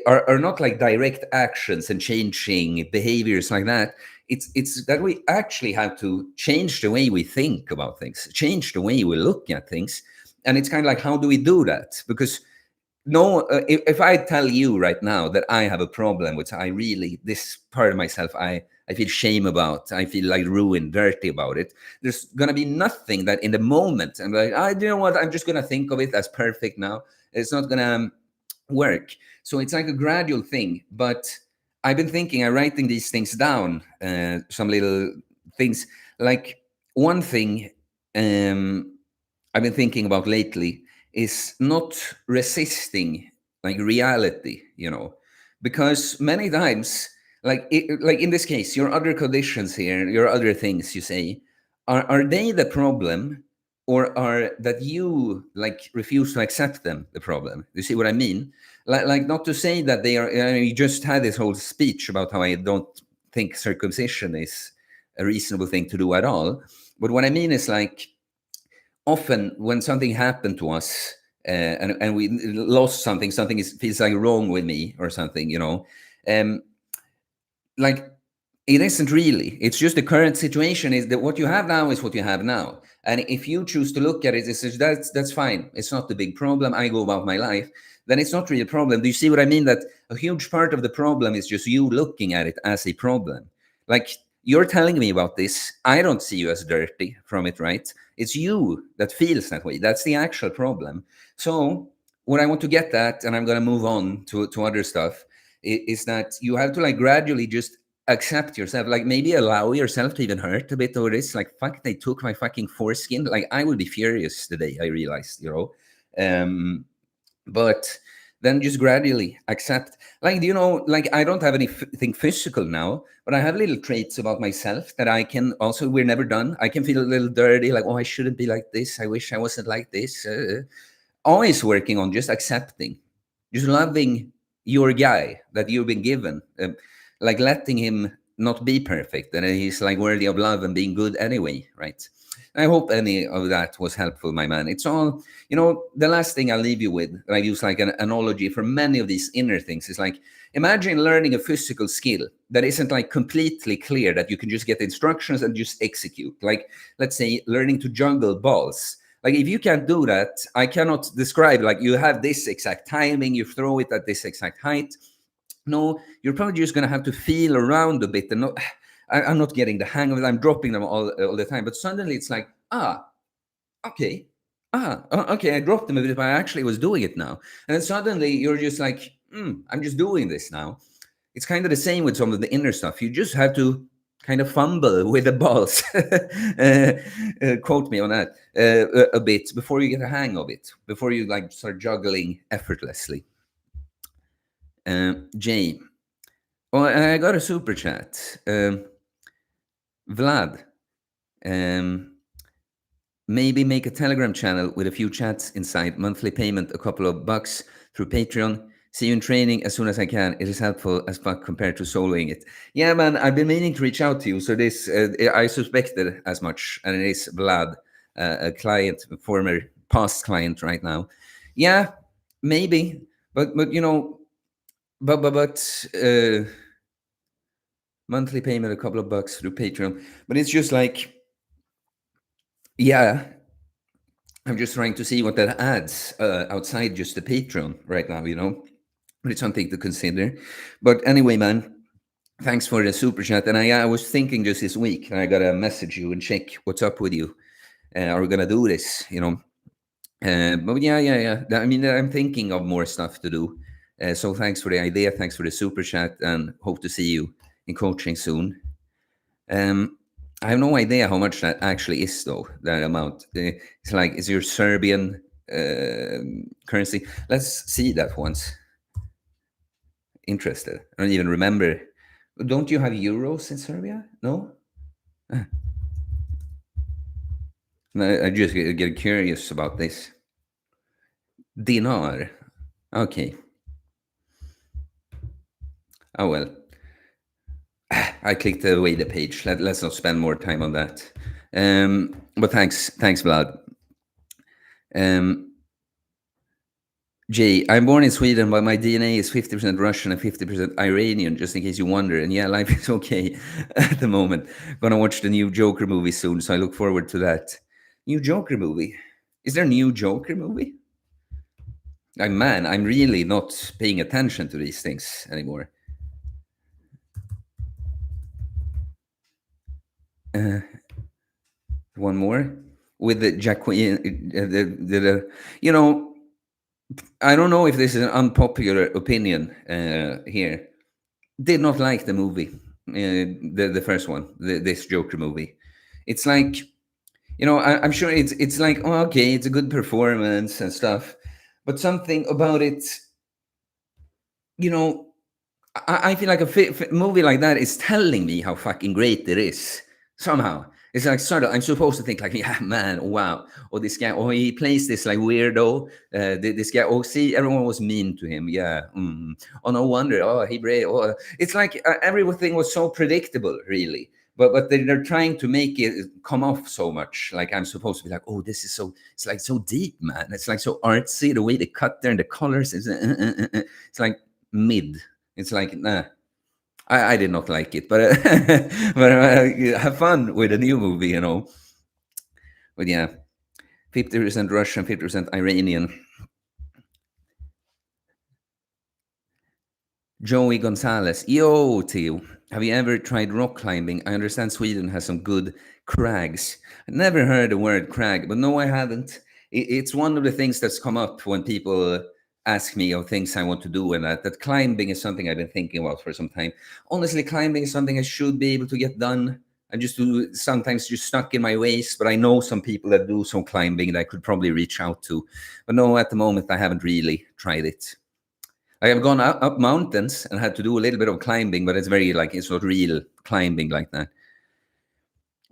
are not like direct actions and changing behaviors like that. It's that we actually have to change the way we think about things, change the way we look at things. And it's kind of like, how do we do that? Because no, if I tell you right now that I have a problem, which I really, this part of myself, I feel shame about, I feel like ruined, dirty about it, there's gonna be nothing that in the moment I'm like, you know what, I'm just gonna think of it as perfect now. It's not gonna work. So it's like a gradual thing. But I've been thinking, I'm writing these things down, some little things. Like, one thing I've been thinking about lately is not resisting like reality, because many times, like in this case, your other conditions here, your other things you say, are they the problem, or are that you like refuse to accept them the problem? You see what I mean? Like not to say that they are. You just had this whole speech about how I don't think circumcision is a reasonable thing to do at all. But what I mean is, like, often when something happened to us, and we lost something, feels like wrong with me or something, um, like, it isn't really. It's just the current situation is that what you have now is what you have now. And if you choose to look at it, it's just, that's fine. It's not the big problem. I go about my life. Then it's not really a problem. Do you see what I mean? That a huge part of the problem is just you looking at it as a problem. Like, you're telling me about this. I don't see you as dirty from it, right? It's you that feels that way. That's the actual problem. So what I want to get at, and I'm going to move on to other stuff, is that you have to like gradually just accept yourself, like maybe allow yourself to even hurt a bit over this. Like, fuck, they took my fucking foreskin. Like, I would be furious the day I realized, um but then just gradually accept, like, like, I don't have anything physical now, but I have little traits about myself that I can also, we're never done, I can feel a little dirty, like, oh, I shouldn't be like this, I wish I wasn't like this. Always working on just accepting, just loving your guy that you've been given, like letting him not be perfect, and he's like worthy of love and being good anyway, right? I hope any of that was helpful, my man. It's all, the last thing I'll leave you with, and I use like an analogy for many of these inner things, is like, imagine learning a physical skill that isn't like completely clear, that you can just get instructions and just execute. Like, let's say learning to juggle balls. Like, if you can't do that, I cannot describe, like, you have this exact timing, you throw it at this exact height. No, you're probably just going to have to feel around a bit and not, I'm not getting the hang of it. I'm dropping them all the time. But suddenly it's like, okay. Okay, I dropped them a bit, but I actually was doing it now. And then suddenly you're just like, I'm just doing this now. It's kind of the same with some of the inner stuff. You just have to kind of fumble with the balls. Quote me on that a bit before you get a hang of it, before you like start juggling effortlessly. Jay, oh, I got a super chat. Vlad, maybe make a Telegram channel with a few chats inside, monthly payment, a couple of bucks through Patreon. See you in training as soon as I can. It is helpful as fuck compared to soloing it. Yeah, man, I've been meaning to reach out to you. So this, I suspected as much, and it is Vlad, a client, former past client right now. Yeah, maybe, but monthly payment, a couple of bucks through Patreon. But it's just like, yeah, I'm just trying to see what that adds outside just the Patreon right now, But it's something to consider. But anyway, man, thanks for the super chat. And I was thinking just this week, and I got to message you and check what's up with you. Are we going to do this, But yeah. I mean, I'm thinking of more stuff to do. So thanks for the idea. Thanks for the super chat, and hope to see you in coaching soon. I have no idea how much that actually is, though, that amount. It's like, is your Serbian currency? Let's see that once. Interested. I don't even remember. Don't you have euros in Serbia? No? I just get curious about this. Dinar. Okay. Oh, well. I clicked away the page. Let's not spend more time on that. But thanks, Vlad. Jay, I'm born in Sweden, but my DNA is 50% Russian and 50% Iranian, just in case you wonder. And yeah, life is okay at the moment. Gonna watch the new Joker movie soon, so I look forward to that. New Joker movie? Is there a new Joker movie? Man, I'm really not paying attention to these things anymore. One more with the Jacqueline. You know, I don't know if this is an unpopular opinion here. Did not like the movie, the first one, this Joker movie. It's like, I'm sure it's like, oh, okay, it's a good performance and stuff, but something about it, you know, I feel like a movie like that is telling me how fucking great it is somehow. It's like sort of I'm supposed to think like, yeah, man, wow, or this guy, or he plays this like weirdo. This guy, oh, see, everyone was mean to him. Yeah, oh, no wonder. Oh, he brave. Oh, it's like everything was so predictable, really. But they're trying to make it come off so much. Like I'm supposed to be like, oh, this is so. It's like so deep, man. It's like so artsy. The way they cut there and the colors is. It's like mid. It's like, nah, I did not like it, but have fun with a new movie, But yeah, 50% Russian, 50% Iranian. Joey Gonzalez, yo, Theo, have you ever tried rock climbing? I understand Sweden has some good crags. I never heard the word crag, but no, I haven't. It's one of the things that's come up when people ask me of things I want to do, and that climbing is something I've been thinking about for some time. Honestly, climbing is something I should be able to get done. I just do sometimes just stuck in my ways, but I know some people that do some climbing that I could probably reach out to. But no, at the moment, I haven't really tried it. I have gone up mountains and had to do a little bit of climbing, but it's very like it's not real climbing like that.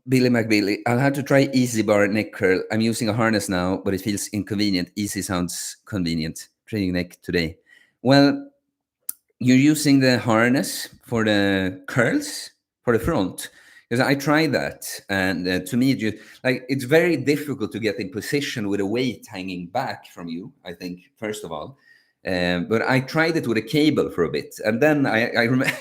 Billy McBilly, I'll have to try Easy Bar neck curl. I'm using a harness now, but it feels inconvenient. Easy sounds convenient. Training neck today. Well, you're using the harness for the curls for the front, because I tried that, and to me, it's very difficult to get in position with a weight hanging back from you. I think first of all, but I tried it with a cable for a bit, and then I remember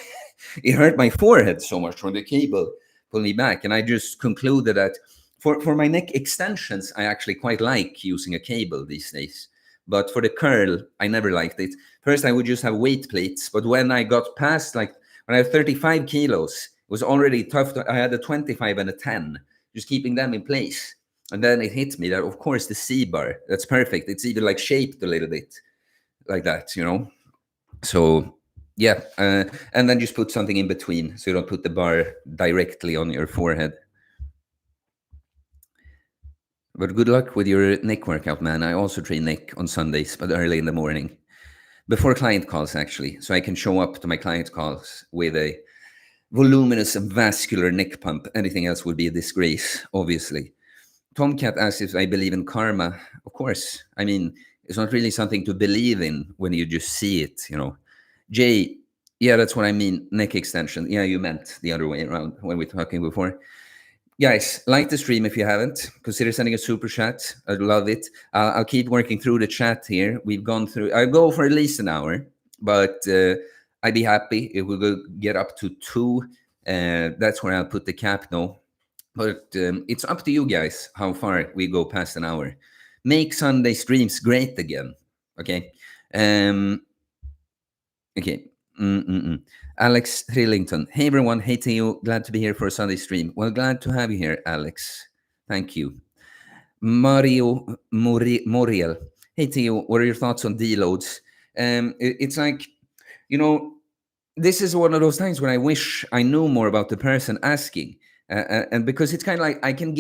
it hurt my forehead so much from the cable pulling me back, and I just concluded that for my neck extensions, I actually quite like using a cable these days. But for the curl, I never liked it. First, I would just have weight plates, but when I got past, like when I have 35 kilos, it was already tough. I had a 25 and a 10, just keeping them in place. And then it hit me that, of course, the C bar, that's perfect. It's even like shaped a little bit like that. So, yeah. And then just put something in between so you don't put the bar directly on your forehead. But good luck with your neck workout, man. I also train neck on Sundays, but early in the morning. Before client calls, actually, so I can show up to my client calls with a voluminous and vascular neck pump. Anything else would be a disgrace, obviously. Tomcat asks if I believe in karma. Of course. I mean, it's not really something to believe in when you just see it. Jay, yeah, that's what I mean. Neck extension. Yeah, you meant the other way around when we were talking before. Guys, like the stream if you haven't. Consider sending a super chat. I'd love it. I'll keep working through the chat here. We've gone through. I'll go for at least an hour, but I'd be happy if we could get up to 2. That's where I'll put the cap now. But it's up to you guys how far we go past an hour. Make Sunday streams great again. Okay. Okay. Alex Trillington. Hey, everyone. Hey, Theo. Glad to be here for a Sunday stream. Well, glad to have you here, Alex. Thank you. Mario Moriel. Hey, Theo. What are your thoughts on deloads? It's like, this is one of those times when I wish I knew more about the person asking. And because it's kind of like I can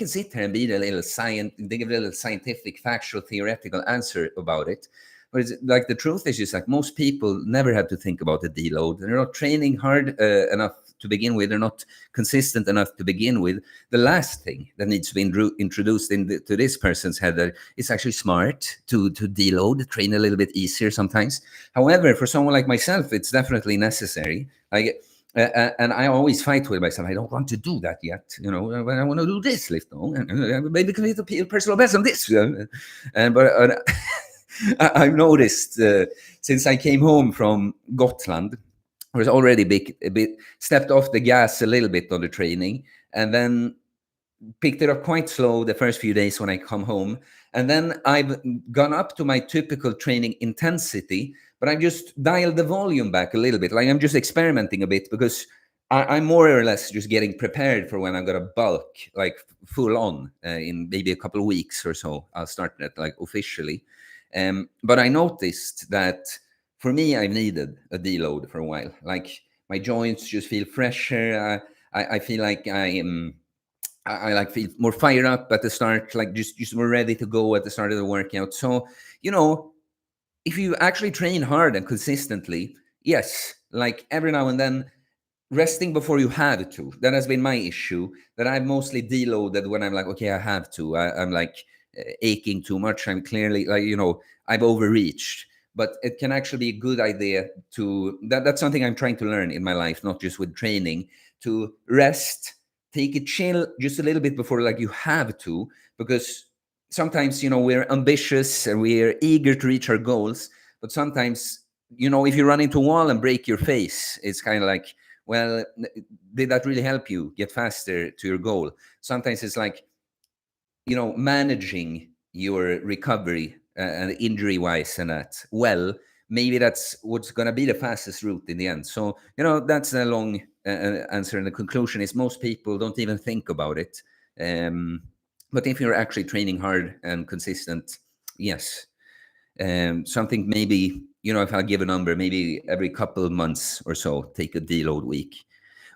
sit here and be give a little scientific, factual, theoretical answer about it. But it's like the truth is just like most people never have to think about the deload. They're not training hard enough to begin with. They're not consistent enough to begin with. The last thing that needs to be introduced to this person's head that it's actually smart to deload, train a little bit easier sometimes. However, for someone like myself, it's definitely necessary. Like and I always fight with myself. I don't want to do that yet. You know, I want to do this lift. No, maybe can a personal best on this. But I've noticed since I came home from Gotland, I was already a bit stepped off the gas a little bit on the training, and then picked it up quite slow the first few days when I come home. And then I've gone up to my typical training intensity, but I've just dialed the volume back a little bit. Like I'm just experimenting a bit because I'm more or less just getting prepared for when I'm going to bulk, like full on in maybe a couple of weeks or so. I'll start that like officially. But I noticed that for me, I've needed a deload for a while. Like my joints just feel fresher. I feel like I like feel more fired up at the start, like just more ready to go at the start of the workout. So, you know, if you actually train hard and consistently, yes, like every now and then, resting before you have to. That has been my issue. That I've mostly deloaded when I'm like, okay, I have to. I'm like aching too much. I'm clearly like, you know, I've overreached. But it can actually be a good idea to that's something I'm trying to learn in my life, not just with training, to rest, take it chill just a little bit before like you have to, because sometimes, you know, we're ambitious and we're eager to reach our goals, but sometimes, you know, if you run into a wall and break your face, it's kind of like, well, did that really help you get faster to your goal? Sometimes it's like, you know, managing your recovery and injury wise and that, well, maybe that's what's going to be the fastest route in the end. So, you know, that's a long answer. And the conclusion is most people don't even think about it. Um, but if you're actually training hard and consistent, yes, something maybe, you know, if I give a number, maybe every couple of months or so, take a deload week.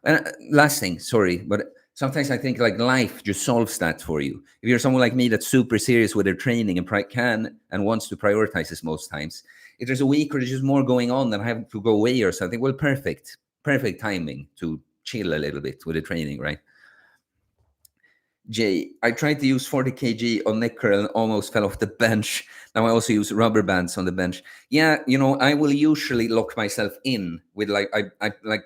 And last thing, sorry, but sometimes I think like life just solves that for you. If you're someone like me that's super serious with their training and can and wants to prioritize this most times, if there's a week or there's just more going on than I have to go away or something, well, perfect timing to chill a little bit with the training, right? Jay, I tried to use 40 kg on neck curl and almost fell off the bench. Now I also use rubber bands on the bench. Yeah, you know, I will usually lock myself in with like I like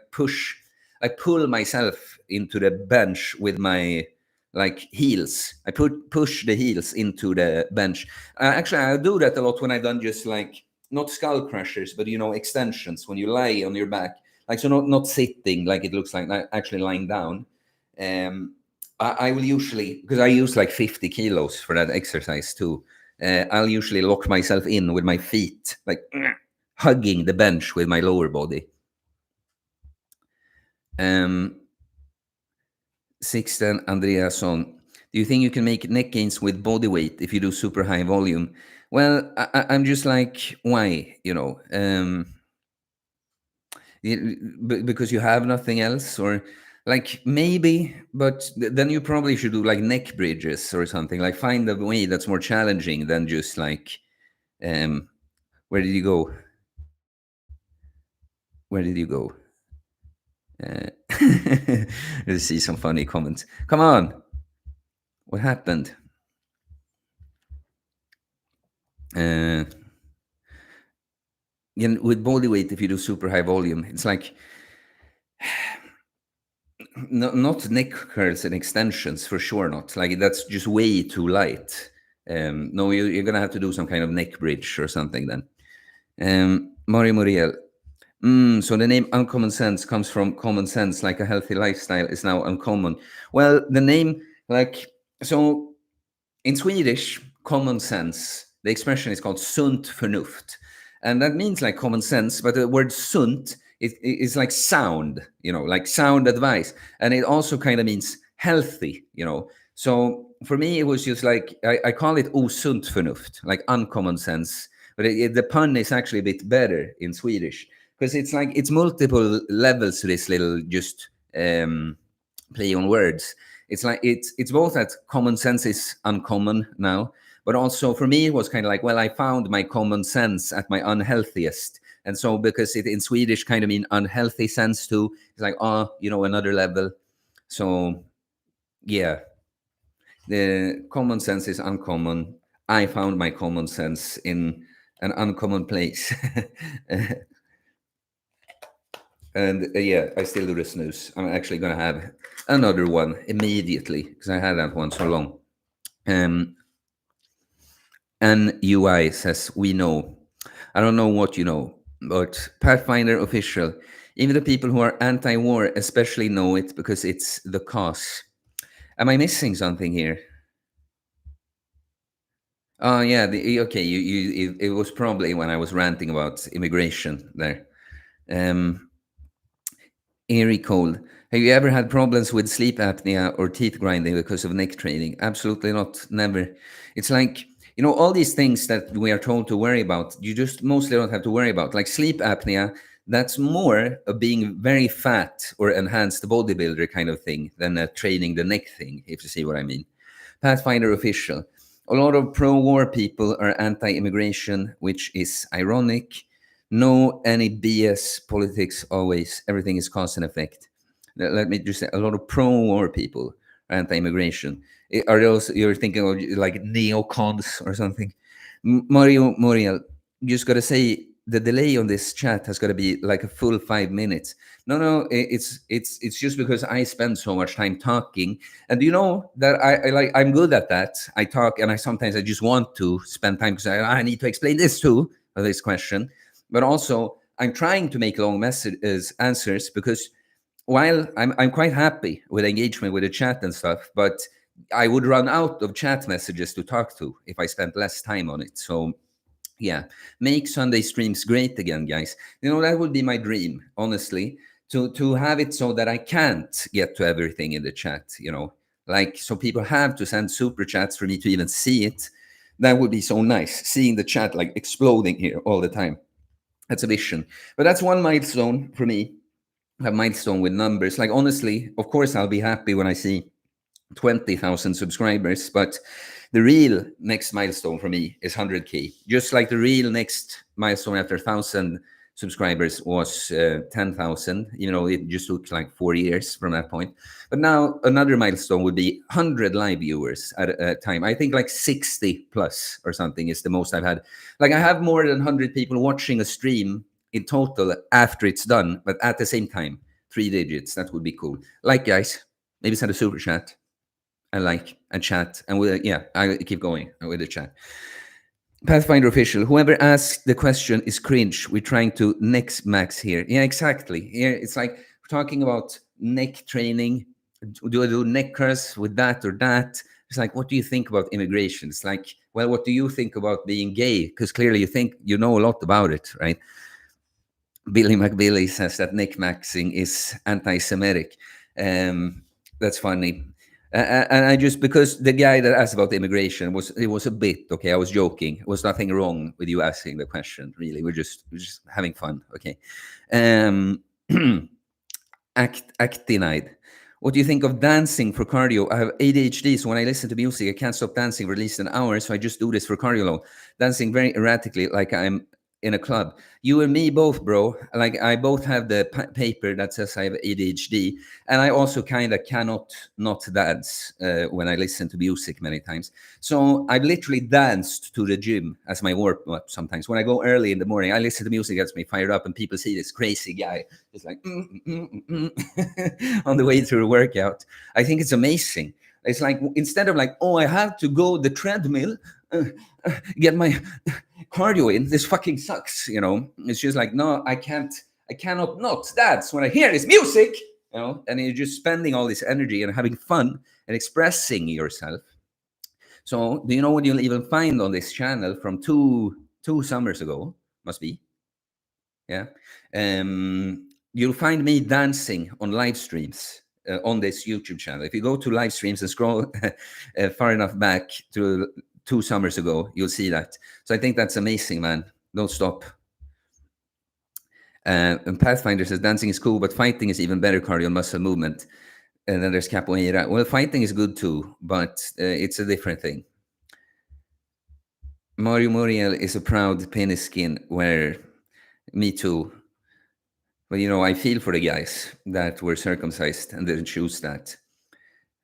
I pull myself into the bench with my like heels. I push the heels into the bench. Actually, I do that a lot when I've done just like not skull crushers, but you know, extensions when you lie on your back, like so not sitting like it looks like actually lying down. Um, I will usually, because I use like 50 kilos for that exercise too. I'll usually lock myself in with my feet, like hugging the bench with my lower body. Sixten Andreasson, do you think you can make neck gains with body weight if you do super high volume? Well, I'm just like, why? You know, because you have nothing else, or like maybe, but then you probably should do like neck bridges or something. Like find a way that's more challenging than just like, um, where did you go? Where did you go? Let's see some funny comments. Come on, what happened? Uh, with body weight, if you do super high volume, it's like not neck curls and extensions for sure. Not like that's just way too light. No, you're gonna have to do some kind of neck bridge or something then. Mario Muriel. So the name Uncommon Sense comes from common sense, like a healthy lifestyle is now uncommon. Well, the name, like, so in Swedish, common sense, the expression is called sunt förnuft. And that means like common sense, but the word sunt is like sound, you know, like sound advice. And it also kind of means healthy, you know. So for me, it was just like, I call it osunt förnuft, like uncommon sense. But the pun is actually a bit better in Swedish because it's like, it's multiple levels to this little just play on words. It's like it's both that common sense is uncommon now, but also for me it was kind of like, well, I found my common sense at my unhealthiest. And so because it in Swedish kind of mean unhealthy sense too, it's like, oh, another level. So yeah, the common sense is uncommon. I found my common sense in an uncommon place. And yeah, I still do the snooze. I'm actually going to have another one immediately because I had that one so long. And UI says, we know. I don't know what you know, but Pathfinder official, even the people who are anti-war especially know it because it's the cause. Am I missing something here? Oh yeah, okay. It was probably when I was ranting about immigration there. Um, Eerie cold. Have you ever had problems with sleep apnea or teeth grinding because of neck training? Absolutely not. Never. It's like, all these things that we are told to worry about, you just mostly don't have to worry about. Like sleep apnea, that's more of being very fat or enhanced bodybuilder kind of thing than training the neck thing, if you see what I mean. Pathfinder official. A lot of pro war people are anti immigration, which is ironic. No, any BS politics always. Everything is cause and effect. Let me just say, a lot of pro-war people are anti-immigration. Are those you're thinking of like neocons or something? Mario Muriel, you just got to say the delay on this chat has got to be like a full 5 minutes. No, it's just because I spend so much time talking, and you know that I'm good at that. I talk, and I sometimes I just want to spend time because I need to explain this too, or this question, but also I'm trying to make long messages answers because while I'm quite happy with engagement with the chat and stuff, but I would run out of chat messages to talk to if I spent less time on it. So yeah, make Sunday streams great again, guys. That would be my dream, honestly, to have it so that I can't get to everything in the chat. Like so people have to send super chats for me to even see it. That would be so nice, seeing the chat like exploding here all the time. That's a vision, but that's one milestone for me. A milestone with numbers. Like honestly, of course, I'll be happy when I see 20,000 subscribers, but the real next milestone for me is 100K. Just like the real next milestone after 1,000 subscribers was 10,000. It just took like 4 years from that point. But now another milestone would be 100 live viewers at a time. I think like 60 plus or something is the most I've had. Like I have more than 100 people watching a stream in total after it's done, but at the same time, 3 digits. That would be cool. Like, guys, maybe send a super chat. I like and chat, and I keep going with the chat. Pathfinder official, whoever asked the question is cringe. We're trying to neck max here. Yeah, exactly. Here it's like we're talking about neck training. Do I do neck curls with that or that? It's like, what do you think about immigration? It's like, well, what do you think about being gay? Because clearly you think you know a lot about it, right? Billy McBilly says that neck maxing is anti-Semitic. That's funny. And I just because the guy that asked about immigration was a bit okay. I was joking. There was nothing wrong with you asking the question. Really, we're just having fun. Okay. Actinide. What do you think of dancing for cardio? I have ADHD, so when I listen to music, I can't stop dancing for at least an hour. So I just do this for cardio alone. Dancing very erratically, like I'm in a club. You and me both, bro. Like I both have the paper that says I have ADHD, and I also kind of cannot not dance when I listen to music many times. So I've literally danced to the gym as my warm up sometimes. When I go early in the morning, I listen to music that gets me fired up, and people see this crazy guy just like on the way through a workout. I think it's amazing. It's like instead of like, oh, I have to go the treadmill, get my cardio in. This fucking sucks, It's just like, no, I cannot not dance when I hear this music, And you're just spending all this energy and having fun and expressing yourself. So, do you know what you'll even find on this channel from two summers ago? Must be, yeah. You'll find me dancing on live streams on this YouTube channel. If you go to live streams and scroll far enough back to 2 summers ago, you'll see that. So I think that's amazing, man. Don't stop. And Pathfinder says dancing is cool, but fighting is even better cardio and muscle movement. And then there's capoeira. Well, fighting is good too, but it's a different thing. Mario Muriel is a proud penis skin where me too. But I feel for the guys that were circumcised and didn't choose that.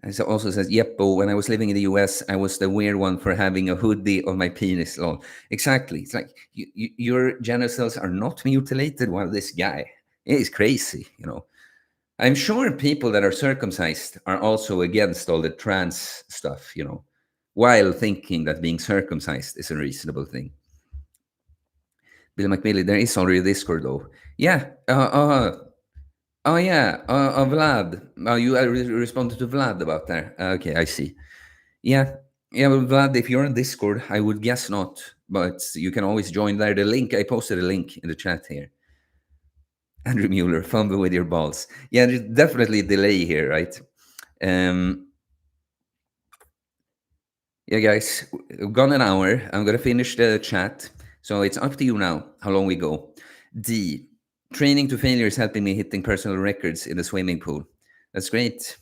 And so also says, yep, but when I was living in the US, I was the weird one for having a hoodie on my penis. Lol. Exactly. It's like your genitals are not mutilated while this guy is crazy. I'm sure people that are circumcised are also against all the trans stuff, while thinking that being circumcised is a reasonable thing. Bill McMillan, there is already a Discord though. Yeah. Oh yeah. Vlad. You responded to Vlad about that. Okay, I see. Yeah. Yeah, well, Vlad, if you're on Discord, I would guess not, but you can always join there. The link, I posted a link in the chat here. Andrew Mueller, fumble with your balls. Yeah, there's definitely a delay here, right? Yeah, guys, we've gone an hour. I'm going to finish the chat. So it's up to you now how long we go. D, training to failure is helping me hitting personal records in the swimming pool. That's great.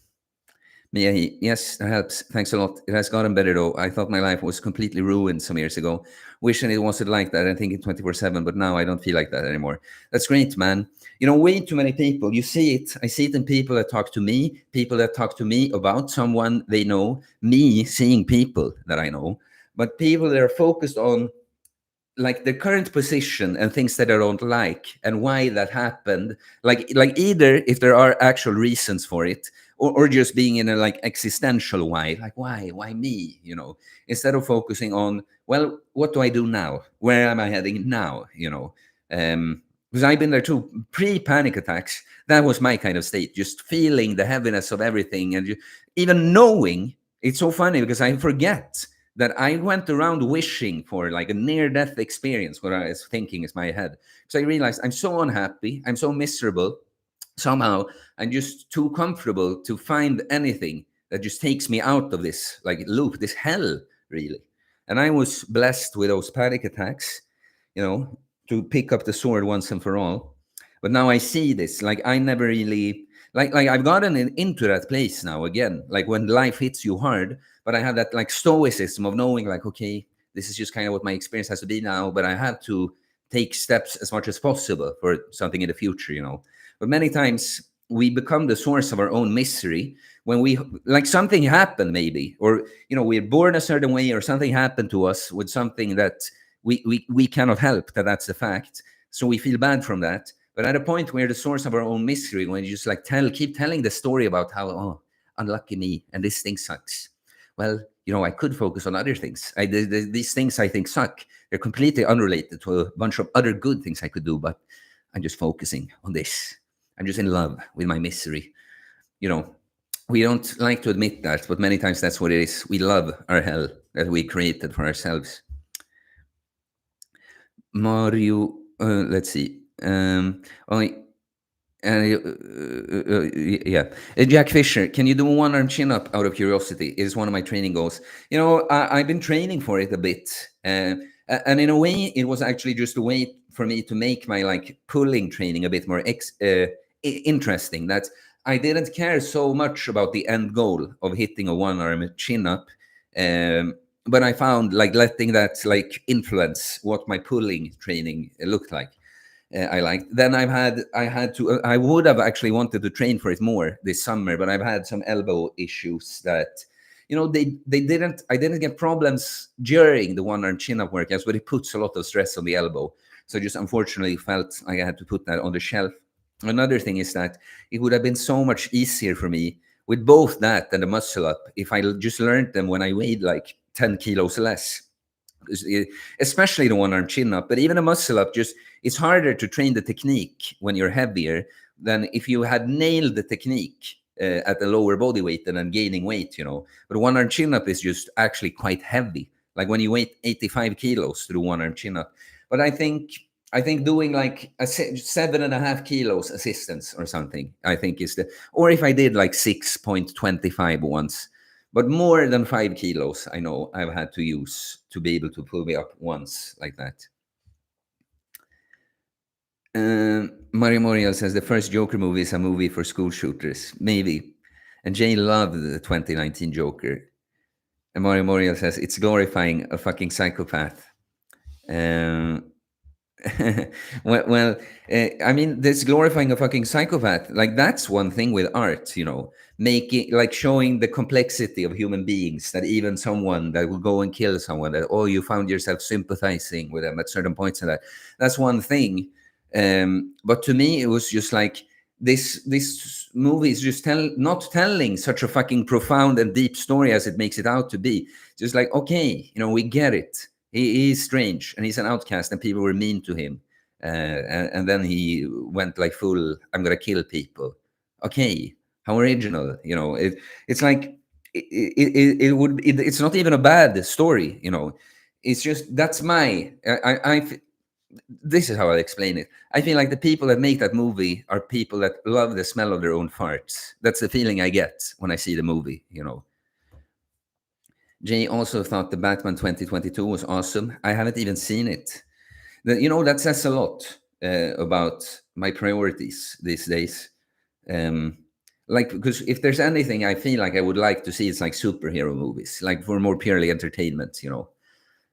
Mia, yes, that helps. Thanks a lot. It has gotten better though. I thought my life was completely ruined some years ago. Wishing it wasn't like that. I think it 24/7, but now I don't feel like that anymore. That's great, man. Way too many people. You see it. I see it in people that talk to me, people that talk to me about someone they know, me seeing people that I know, but people that are focused on like the current position and things that I don't like and why that happened. Like either if there are actual reasons for it, or just being in a like existential why, like why me, instead of focusing on, well, what do I do now? Where am I heading now? Because I've been there too. Pre-panic attacks, that was my kind of state, just feeling the heaviness of everything, and even knowing. It's so funny because I forget that I went around wishing for like a near-death experience. What I was thinking is my head. So I realized I'm so unhappy, I'm so miserable. Somehow I'm just too comfortable to find anything that just takes me out of this like loop, this hell, really. And I was blessed with those panic attacks, to pick up the sword once and for all. But now I see this, like I never really like I've gotten into that place now again, like when life hits you hard, but I have that like stoicism of knowing like, okay, this is just kind of what my experience has to be now, but I have to take steps as much as possible for something in the future. But many times we become the source of our own misery when we like something happened maybe, or we're born a certain way, or something happened to us with something that we cannot help, that's the fact. So we feel bad from that. But at a point where the source of our own misery, when you just like keep telling the story about how, oh, unlucky me, and this thing sucks. Well, I could focus on other things. These things I think suck. They're completely unrelated to a bunch of other good things I could do, but I'm just focusing on this. I'm just in love with my misery. We don't like to admit that, but many times that's what it is. We love our hell that we created for ourselves. Mario, let's see. Yeah. Jack Fisher, can you do a one-arm chin-up out of curiosity? It is one of my training goals. I've been training for it a bit. And in a way, it was actually just a way for me to make my like pulling training a bit more interesting. That I didn't care so much about the end goal of hitting a one-arm chin-up. But I found like letting that like influence what my pulling training looked like. I liked. Then I would have actually wanted to train for it more this summer, but I've had some elbow issues that, I didn't get problems during the one-arm chin-up workouts, but it puts a lot of stress on the elbow. So just unfortunately felt like I had to put that on the shelf. Another thing is that it would have been so much easier for me with both that and the muscle up if I just learned them when I weighed like 10 kilos less, especially the one-arm chin-up. But even a muscle up, just it's harder to train the technique when you're heavier than if you had nailed the technique at a lower body weight and then gaining weight. But one-arm chin-up is just actually quite heavy, like when you weigh 85 kilos to do one-arm chin-up. But I think doing like a 7.5 kilos assistance or something, I think is or if I did like 6.25 once, but more than 5 kilos, I know I've had to use to be able to pull me up once like that. Mario Morial says the first Joker movie is a movie for school shooters. Maybe. And Jay loved the 2019 Joker. And Mario Morial says it's glorifying a fucking psychopath. Um, well, I mean, this glorifying a fucking psychopath, like that's one thing with art, making like showing the complexity of human beings. That even someone that will go and kill someone, that you found yourself sympathizing with them at certain points, and that's one thing. But to me, it was just like this movie is just not telling such a fucking profound and deep story as it makes it out to be. Just like, okay, we get it. He's strange and he's an outcast and people were mean to him. And then he went like full, I'm going to kill people. Okay, how original, it's like, it's not even a bad story, It's just, that's this is how I explain it. I feel like the people that make that movie are people that love the smell of their own farts. That's the feeling I get when I see the movie. Jay also thought the Batman 2022 was awesome. I haven't even seen it. That says a lot about my priorities these days. Like, because if there's anything I feel like I would like to see, it's like superhero movies, like for more purely entertainment.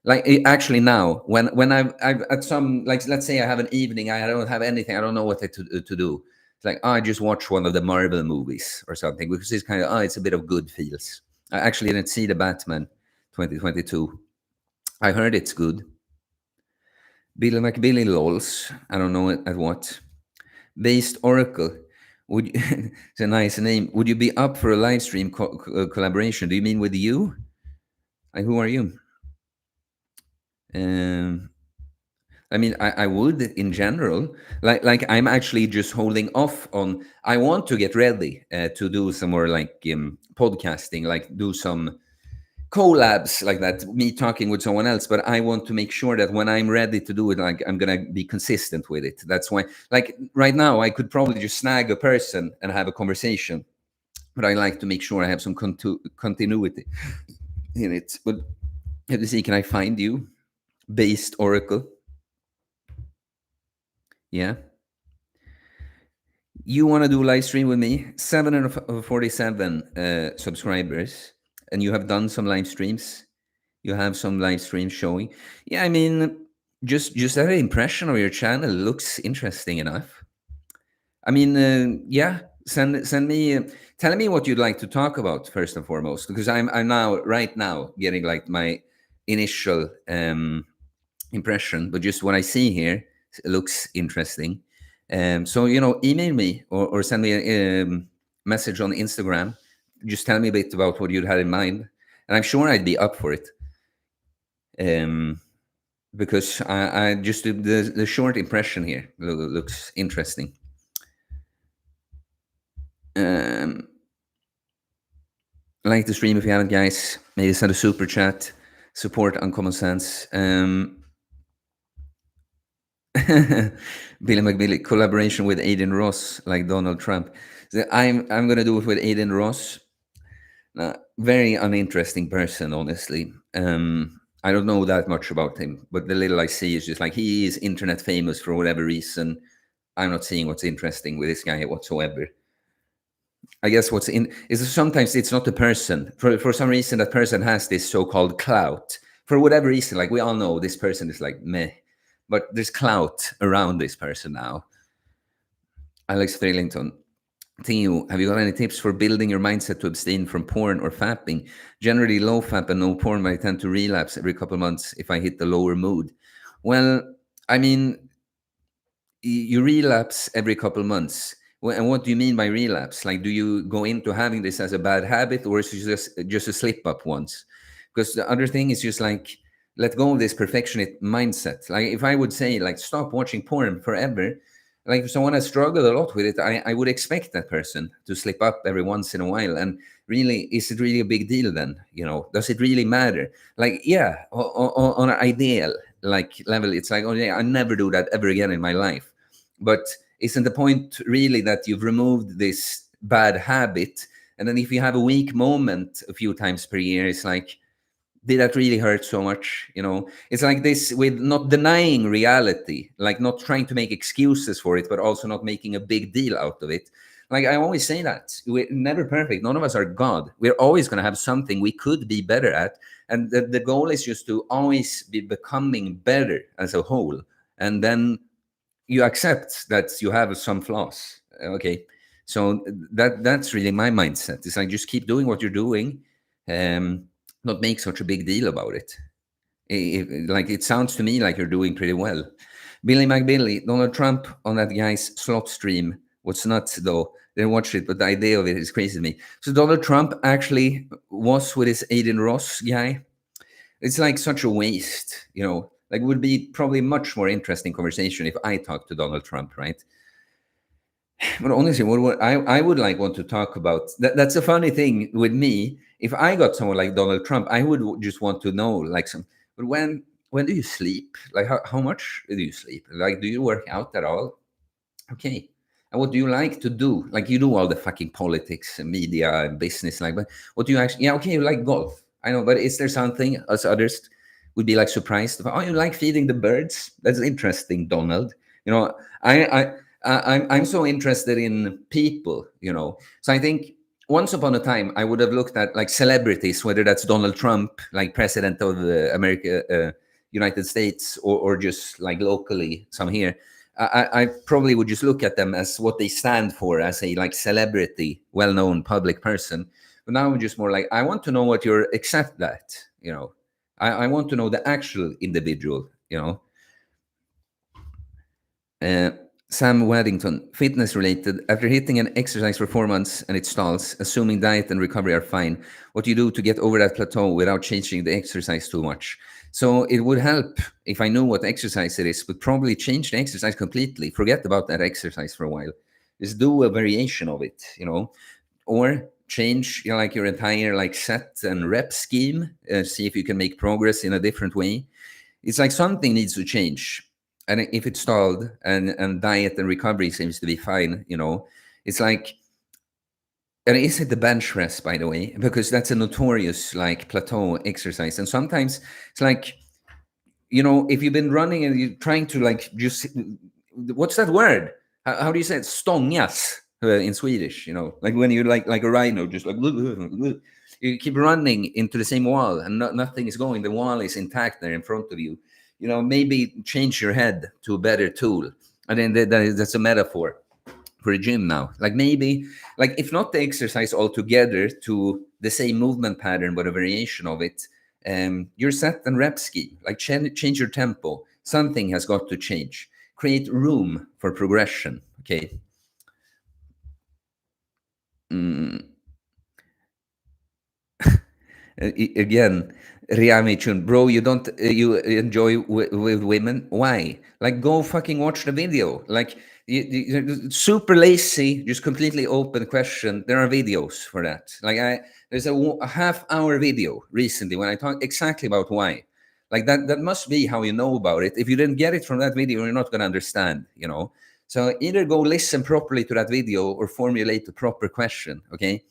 Like actually now, when I've at some, like, let's say I have an evening, I don't have anything, I don't know what to do. It's like, I just watch one of the Marvel movies or something, because it's kind of, it's a bit of good feels. I actually didn't see the Batman 2022. I heard it's good. Billy McBilly lols. I don't know at what. Based Oracle. It's a nice name. Would you be up for a live stream collaboration? Do you mean with you? Like, who are you? I mean, I would in general. Like I'm actually just holding off on. I want to get ready to do some more like podcasting, like do some collabs like that, me talking with someone else. But I want to make sure that when I'm ready to do it, like I'm gonna be consistent with it. That's why, like right now, I could probably just snag a person and have a conversation, but I like to make sure I have some continuity in it. But let me see, can I find you? Based Oracle. Yeah. You want to do live stream with me? 747 subscribers, and you have done some live streams. You have some live streams showing. Yeah, I mean, just that impression of your channel looks interesting enough. I mean, yeah, send me, tell me what you'd like to talk about first and foremost, because I'm now right now getting like my initial impression, but just what I see here looks interesting. So email me or send me a message on Instagram. Just tell me a bit about what you'd had in mind, and I'm sure I'd be up for it. Because I just the short impression here looks interesting. Like the stream if you haven't, guys. Maybe send a super chat. Support Uncommon Sense. Billy McBilly collaboration with Aiden Ross, like Donald Trump. So I'm gonna do it with Aiden Ross. Very uninteresting person, honestly. I don't know that much about him, but the little I see is just like he is internet famous for whatever reason. I'm not seeing what's interesting with this guy whatsoever. I guess what's in is sometimes it's not the person. For some reason, that person has this so-called clout. For whatever reason, like we all know, this person is like meh, but there's clout around this person now. Alex Thrillington. Theo, have you got any tips for building your mindset to abstain from porn or fapping? Generally, low fap and no porn, but I tend to relapse every couple of months if I hit the lower mood. Well, I mean, you relapse every couple of months. And what do you mean by relapse? Like, do you go into having this as a bad habit, or is it just a slip up once? Because the other thing is just like, let go of this perfectionist mindset. Like, if I would say, like, stop watching porn forever, like if someone has struggled a lot with it, I would expect that person to slip up every once in a while. And really, is it really a big deal then? Does it really matter? Like, yeah, on an ideal like level, it's like, oh yeah, I never do that ever again in my life. But isn't the point really that you've removed this bad habit? And then if you have a weak moment a few times per year, it's like, did that really hurt so much? It's like this with not denying reality, like not trying to make excuses for it, but also not making a big deal out of it. Like I always say that we're never perfect. None of us are God. We're always going to have something we could be better at. And the goal is just to always be becoming better as a whole. And then you accept that you have some flaws. Okay. So that's really my mindset. It's like just keep doing what you're doing. Um, not make such a big deal about it. Like it sounds to me like you're doing pretty well. Billy McBilly, Donald Trump on that guy's slot stream. What's nuts though? Didn't watch it, but the idea of it is crazy to me. So Donald Trump actually was with his Aiden Ross guy. It's like such a waste, you know. Like it would be probably much more interesting conversation if I talked to Donald Trump, right? But honestly, what I would like want to talk about that's a funny thing with me. If I got someone like Donald Trump, I would just want to know like some. But when do you sleep? Like how much do you sleep? Like do you work out at all? Okay. And what do you like to do? Like you do all the fucking politics and media and business, like, but what do you actually? Yeah, okay, you like golf. I know, but is there something as others would be like surprised about? Oh, you like feeding the birds? That's interesting, Donald. You know, I'm so interested in people. You know, so I think once upon a time I would have looked at like celebrities, whether that's Donald Trump, like president of the United States, or just like locally some here. I probably would just look at them as what they stand for as a like celebrity, well-known public person. But now I'm just more like I want to know what you're except that, you know. I want to know the actual individual, you know. Uh, Sam Waddington, fitness related. After hitting an exercise for 4 months and it stalls, assuming diet and recovery are fine, what do you do to get over that plateau without changing the exercise too much? So it would help if I knew what exercise it is, but probably change the exercise completely. Forget about that exercise for a while. Just do a variation of it, you know, or change, you know, like your entire like set and rep scheme. See if you can make progress in a different way. It's like something needs to change. And if it's stalled and diet and recovery seems to be fine, you know, it's like, and is it the bench press, by the way? Because that's a notorious like plateau exercise. And sometimes it's like, you know, if you've been running and you're trying to like just, what's that word? How do you say it? Stångas in Swedish, you know, like when you're like a rhino, just like, you keep running into the same wall and nothing is going. The wall is intact there in front of you. You know, maybe change your head to a better tool. And then that's a metaphor for a gym now. Like maybe, like if not the exercise altogether to the same movement pattern, but a variation of it, your set and rep scheme, like change your tempo. Something has got to change. Create room for progression. Okay. Mm. Again, Riami Chun, bro, you don't you enjoy with women? Why? Like, go fucking watch the video. Like, super lazy, just completely open question. There are videos for that. Like, there's a half-hour video recently when I talked exactly about why. Like that must be how you know about it. If you didn't get it from that video, you're not going to understand. You know. So either go listen properly to that video or formulate a proper question. Okay.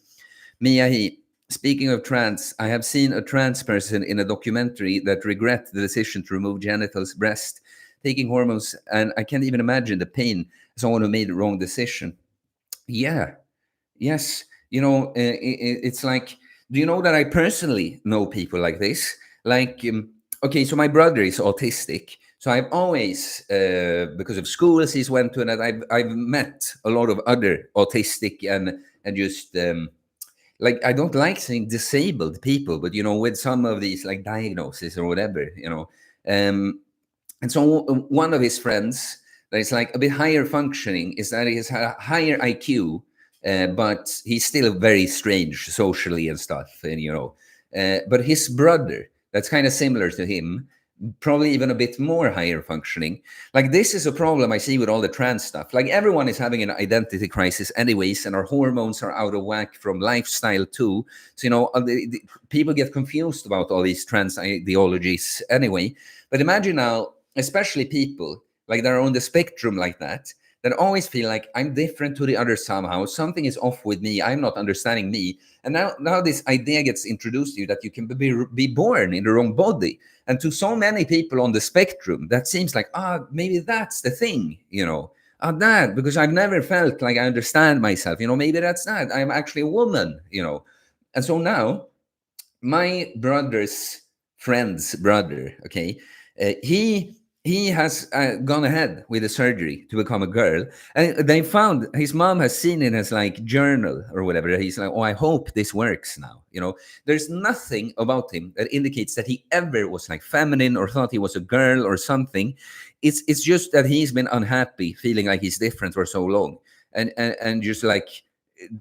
Miyahi, speaking of trans, I have seen a trans person in a documentary that regret the decision to remove genitals, breast, taking hormones, and I can't even imagine the pain. Someone who made the wrong decision. Yeah, yes. You know, it's like, do you know that I personally know people like this? Like, okay, so my brother is autistic. So I've always, because of schools he's went to, and I've met a lot of other autistic and just like I don't like saying disabled people, but you know, with some of these like diagnoses or whatever, you know. And so one of his friends that is like a bit higher functioning is that he has a higher IQ, but he's still very strange socially and stuff, and you know. But his brother, that's kind of similar to him, probably even a bit more higher functioning. Like this is a problem I see with all the trans stuff. Like everyone is having an identity crisis anyways, and our hormones are out of whack from lifestyle too. So you know, people get confused about all these trans ideologies anyway. But imagine now, especially people like that are on the spectrum like that always feel like I'm different to the others somehow. Something is off with me. I'm not understanding me. And now this idea gets introduced to you that you can be born in the wrong body. And to so many people on the spectrum, that seems like, maybe that's the thing, you know. that, because I've never felt like I understand myself. Maybe that's that. I'm actually a woman. And so now my brother's friend's brother, okay, he has gone ahead with the surgery to become a girl, and they found his mom has seen in his like journal or whatever. He's like, oh, I hope this works now. There's nothing about him that indicates that he ever was like feminine or thought he was a girl or something. It's just that he's been unhappy, feeling like he's different for so long, and just like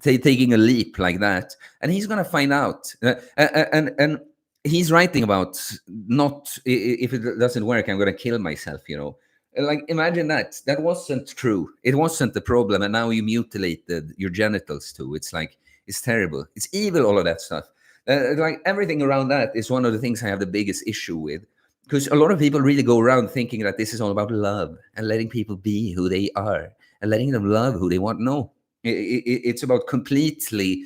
taking a leap like that, and he's gonna find out. And he's writing about, not if it doesn't work, I'm gonna kill myself. Like, imagine that wasn't true. It wasn't the problem, and now you mutilated your genitals too. It's like, it's terrible. It's evil. All of that stuff. Like everything around that is one of the things I have the biggest issue with, because a lot of people really go around thinking that this is all about love and letting people be who they are and letting them love who they want. No, it's about completely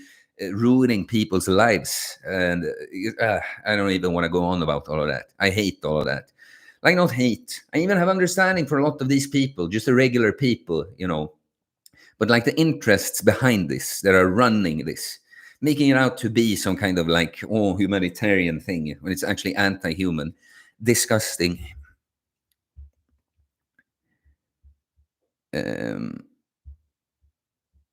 ruining people's lives. And I don't even want to go on about all of that. I hate all of that. Like, not hate. I even have understanding for a lot of these people, just the regular people. But like the interests behind this that are running this, making it out to be some kind of like, oh, humanitarian thing when it's actually anti-human. Disgusting.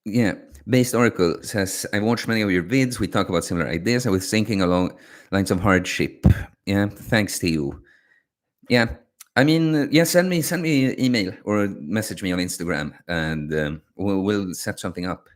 Yeah. Based Oracle says, I watched many of your vids. We talk about similar ideas. I was thinking along lines of hardship. Yeah. Thanks to you. Yeah. I mean, yeah, send me an email or message me on Instagram, and we'll set something up.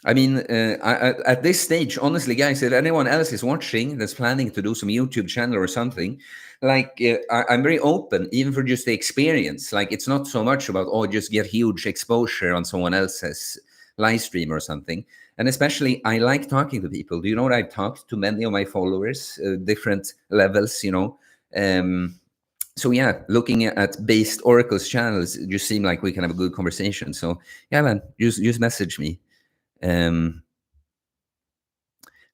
I mean, at this stage, honestly, guys, if anyone else is watching that's planning to do some YouTube channel or something, like, I'm very open, even for just the experience. Like, it's not so much about, oh, just get huge exposure on someone else's live stream or something. And especially, I like talking to people. Do you know what? I've talked to many of my followers, different levels. So yeah, looking at Based Oracle's channels, it just seem like we can have a good conversation. So yeah, man, just message me.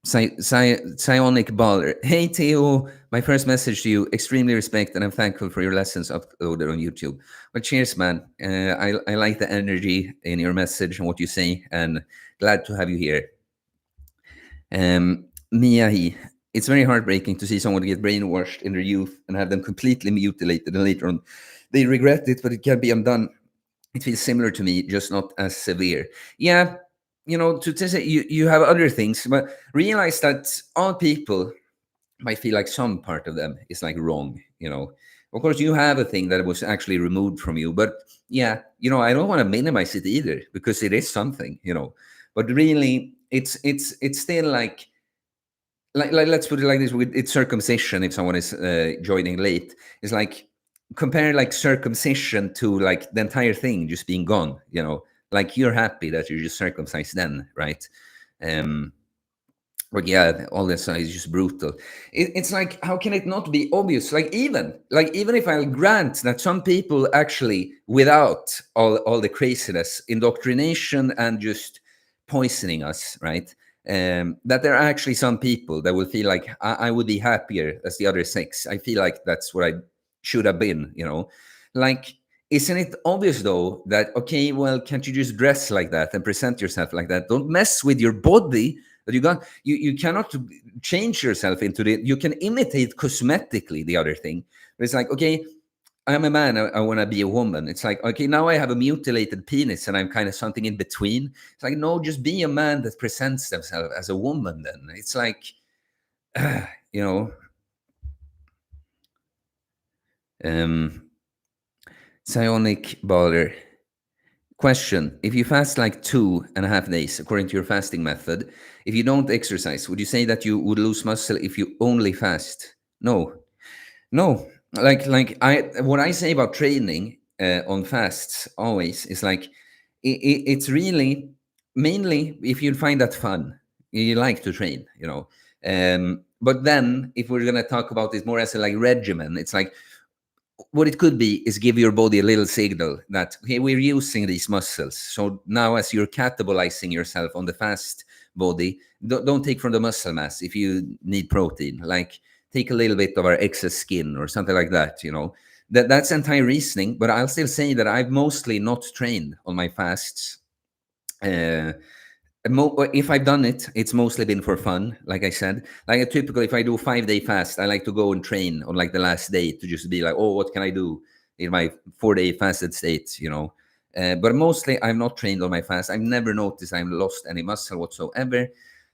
Psionic Baller. Hey Theo, my first message to you. Extremely respect, and I'm thankful for your lessons uploaded on YouTube. But cheers, man. I like the energy in your message and what you say, and glad to have you here. Miyahi. It's very heartbreaking to see someone get brainwashed in their youth and have them completely mutilated, and later on they regret it, but it can be undone. It feels similar to me, just not as severe. Yeah, to say you have other things, but realize that all people might feel like some part of them is like wrong. Of course, you have a thing that was actually removed from you, but yeah, I don't want to minimize it either, because it is something. But really, it's still like let's put it like this: with it's circumcision, if someone is joining late, it's like, compare like circumcision to like the entire thing just being gone. Like, you're happy that you're just circumcised then, right? But yeah, all this is just brutal. It's like, how can it not be obvious? Like even if I'll grant that some people actually, without all the craziness, indoctrination, and just poisoning us, right? That there are actually some people that will feel like, I would be happier as the other sex. I feel like that's what I should have been. Like, isn't it obvious though that, okay, well, can't you just dress like that and present yourself like that? Don't mess with your body. That you cannot change yourself into you can imitate cosmetically the other thing. But it's like, okay, I'm a man, I want to be a woman. It's like, okay, now I have a mutilated penis and I'm kind of something in between. It's like, no, just be a man that presents themselves as a woman. Then it's like, you know Psionic Baller. Question: if you fast like 2.5 days, according to your fasting method, if you don't exercise, would you say that you would lose muscle if you only fast? No, no. Like what I say about training on fasts always is like, it's really mainly if you find that fun, you like to train. But then if we're gonna talk about it more as a like regimen, it's like, what it could be is give your body a little signal that, hey, we're using these muscles. So now, as you're catabolizing yourself on the fast body, don't take from the muscle mass. If you need protein, like, take a little bit of our excess skin or something like that. That's entire reasoning. But I'll still say that I've mostly not trained on my fasts. Uh, if I've done it, it's mostly been for fun. Like I said, like a typical, if I do a 5 day fast, I like to go and train on like the last day to just be like, oh, what can I do in my 4 day fasted state, you know? But mostly, I've not trained on my fast. I've never noticed I've lost any muscle whatsoever.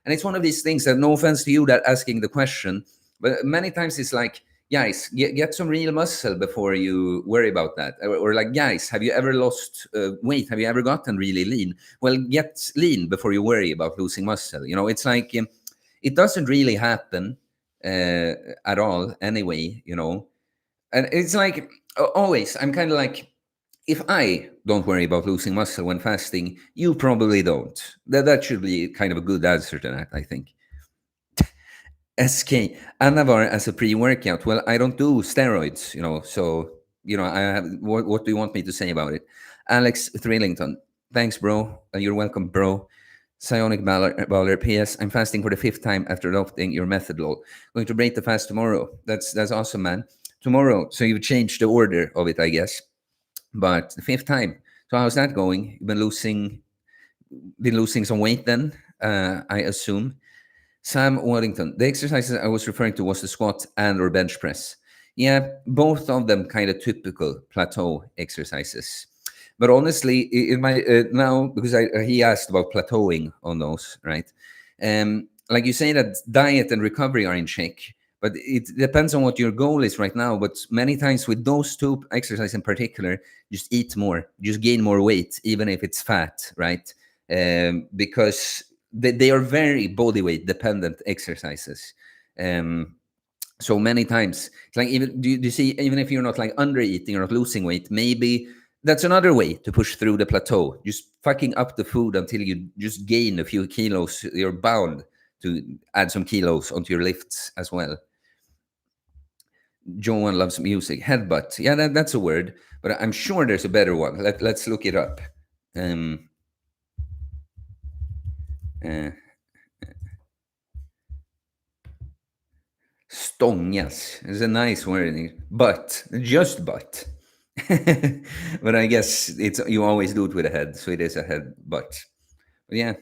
And it's one of these things that, no offense to you that asking the question, but many times it's like, guys, get some real muscle before you worry about that. Or like, guys, have you ever lost weight? Have you ever gotten really lean? Well, get lean before you worry about losing muscle. You know, it's like it doesn't really happen at all anyway, you know. And it's like always, I'm kind of like, if I don't worry about losing muscle when fasting, you probably don't. That should be kind of a good answer to that, I think. SK Anavar as a pre-workout. Well, I don't do steroids, you know. So I have. What do you want me to say about it? Alex Thrillington. Thanks, bro. You're welcome, bro. Psionic Baller. PS. I'm fasting for the 5th time after adopting your method. Lol. Going to break the fast tomorrow. That's awesome, man. Tomorrow. So you've changed the order of it, I guess. But the 5th time. So how's that going? You've been losing some weight then, I assume. Sam Waddington. The exercises I was referring to was the squat and or bench press. Yeah, both of them kind of typical plateau exercises. But honestly, in my now, because he asked about plateauing on those, right? Like you say that diet and recovery are in check, but it depends on what your goal is right now. But many times with those two exercises in particular, just eat more, just gain more weight, even if it's fat, right? Because they are very body weight dependent exercises. So many times, it's like, even do you see, even if you're not like under eating or not losing weight, maybe that's another way to push through the plateau. Just fucking up the food until you just gain a few kilos. You're bound to add some kilos onto your lifts as well. Joan loves music. Headbutt. Yeah, that's a word, but I'm sure there's a better one. Let's look it up. Uh, Stångas is a nice word, but just but. But I guess it's, you always do it with a head, so it is a head but yeah,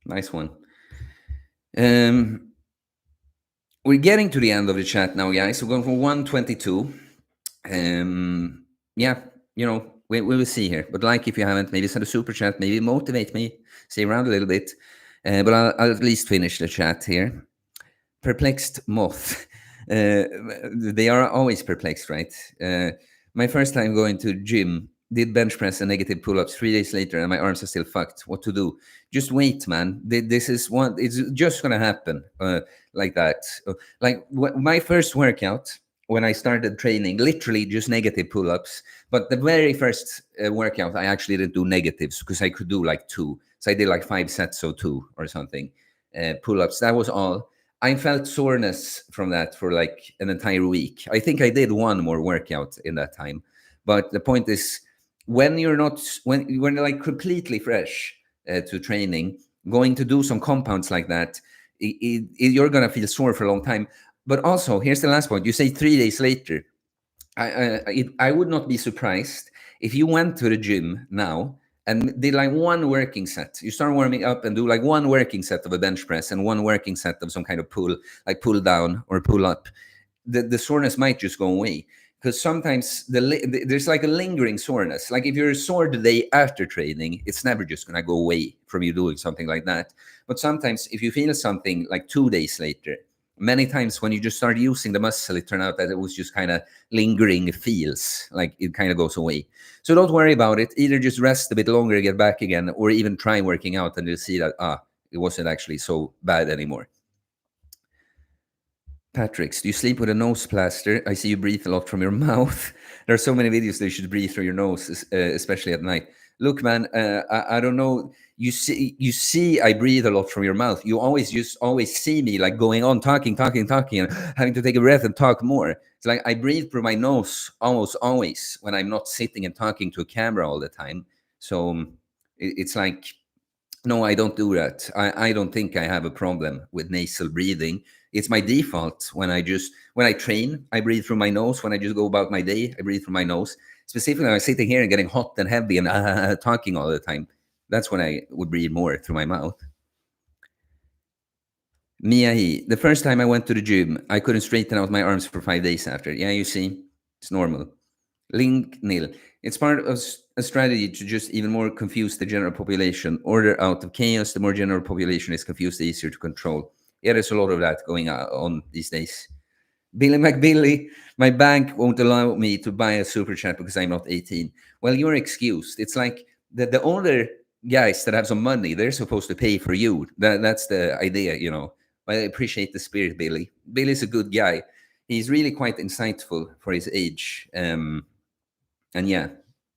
nice one. We're getting to the end of the chat now, guys. We're going from 122. Yeah, we will see here. But like, if you haven't, maybe send a super chat, maybe motivate me, stay around a little bit. But I'll at least finish the chat here. Perplexed moth. They are always perplexed, right? My first time going to gym, did bench press and negative pull-ups 3 days later, and my arms are still fucked. What to do? Just wait, man. This is one. It's just gonna happen like that. Like my first workout when I started training, literally just negative pull-ups. But the very first workout, I actually didn't do negatives because I could do like 2. So I did like 5 sets of 2 or something pull-ups. That was all. I felt soreness from that for like an entire week. I think I did one more workout in that time. But the point is, when you're like completely fresh to training, going to do some compounds like that, you're gonna feel sore for a long time. But also, here's the last point. You say 3 days later. I would not be surprised if you went to the gym now and did like one working set. You start warming up and do like one working set of a bench press and one working set of some kind of pull, like pull down or pull up. The soreness might just go away, because sometimes there's like a lingering soreness. Like if you're sore the day after training, it's never just gonna go away from you doing something like that. But sometimes if you feel something like 2 days later, many times when you just start using the muscle, it turned out that it was just kind of lingering feels, like it kind of goes away. So don't worry about it. Either just rest a bit longer, get back again, or even try working out and you'll see that it wasn't actually so bad anymore. Patrick, do you sleep with a nose plaster? I see you breathe a lot from your mouth. There are so many videos that you should breathe through your nose, especially at night. Look, man, I don't know. You see, I breathe a lot from your mouth. You always see me like going on, talking, and having to take a breath and talk more. It's like I breathe through my nose almost always when I'm not sitting and talking to a camera all the time. So it's like No, I don't do that. I don't think I have a problem with nasal breathing. It's my default when I train, I breathe through my nose. When I just go about my day, I breathe through my nose. Specifically, when I'm sitting here and getting hot and heavy and talking all the time, that's when I would breathe more through my mouth. Mia He, the first time I went to the gym, I couldn't straighten out my arms for 5 days after. Yeah, you see, it's normal. Link nil. It's part of a strategy to just even more confuse the general population. Order out of chaos. The more general population is confused, the easier to control. Yeah, there's a lot of that going on these days. Billy McBilly, my bank won't allow me to buy a super chat because I'm not 18. Well, you're excused. It's like the older guys that have some money, they're supposed to pay for you. That's the idea, you know. But I appreciate the spirit, Billy. Billy's a good guy. He's really quite insightful for his age. And yeah,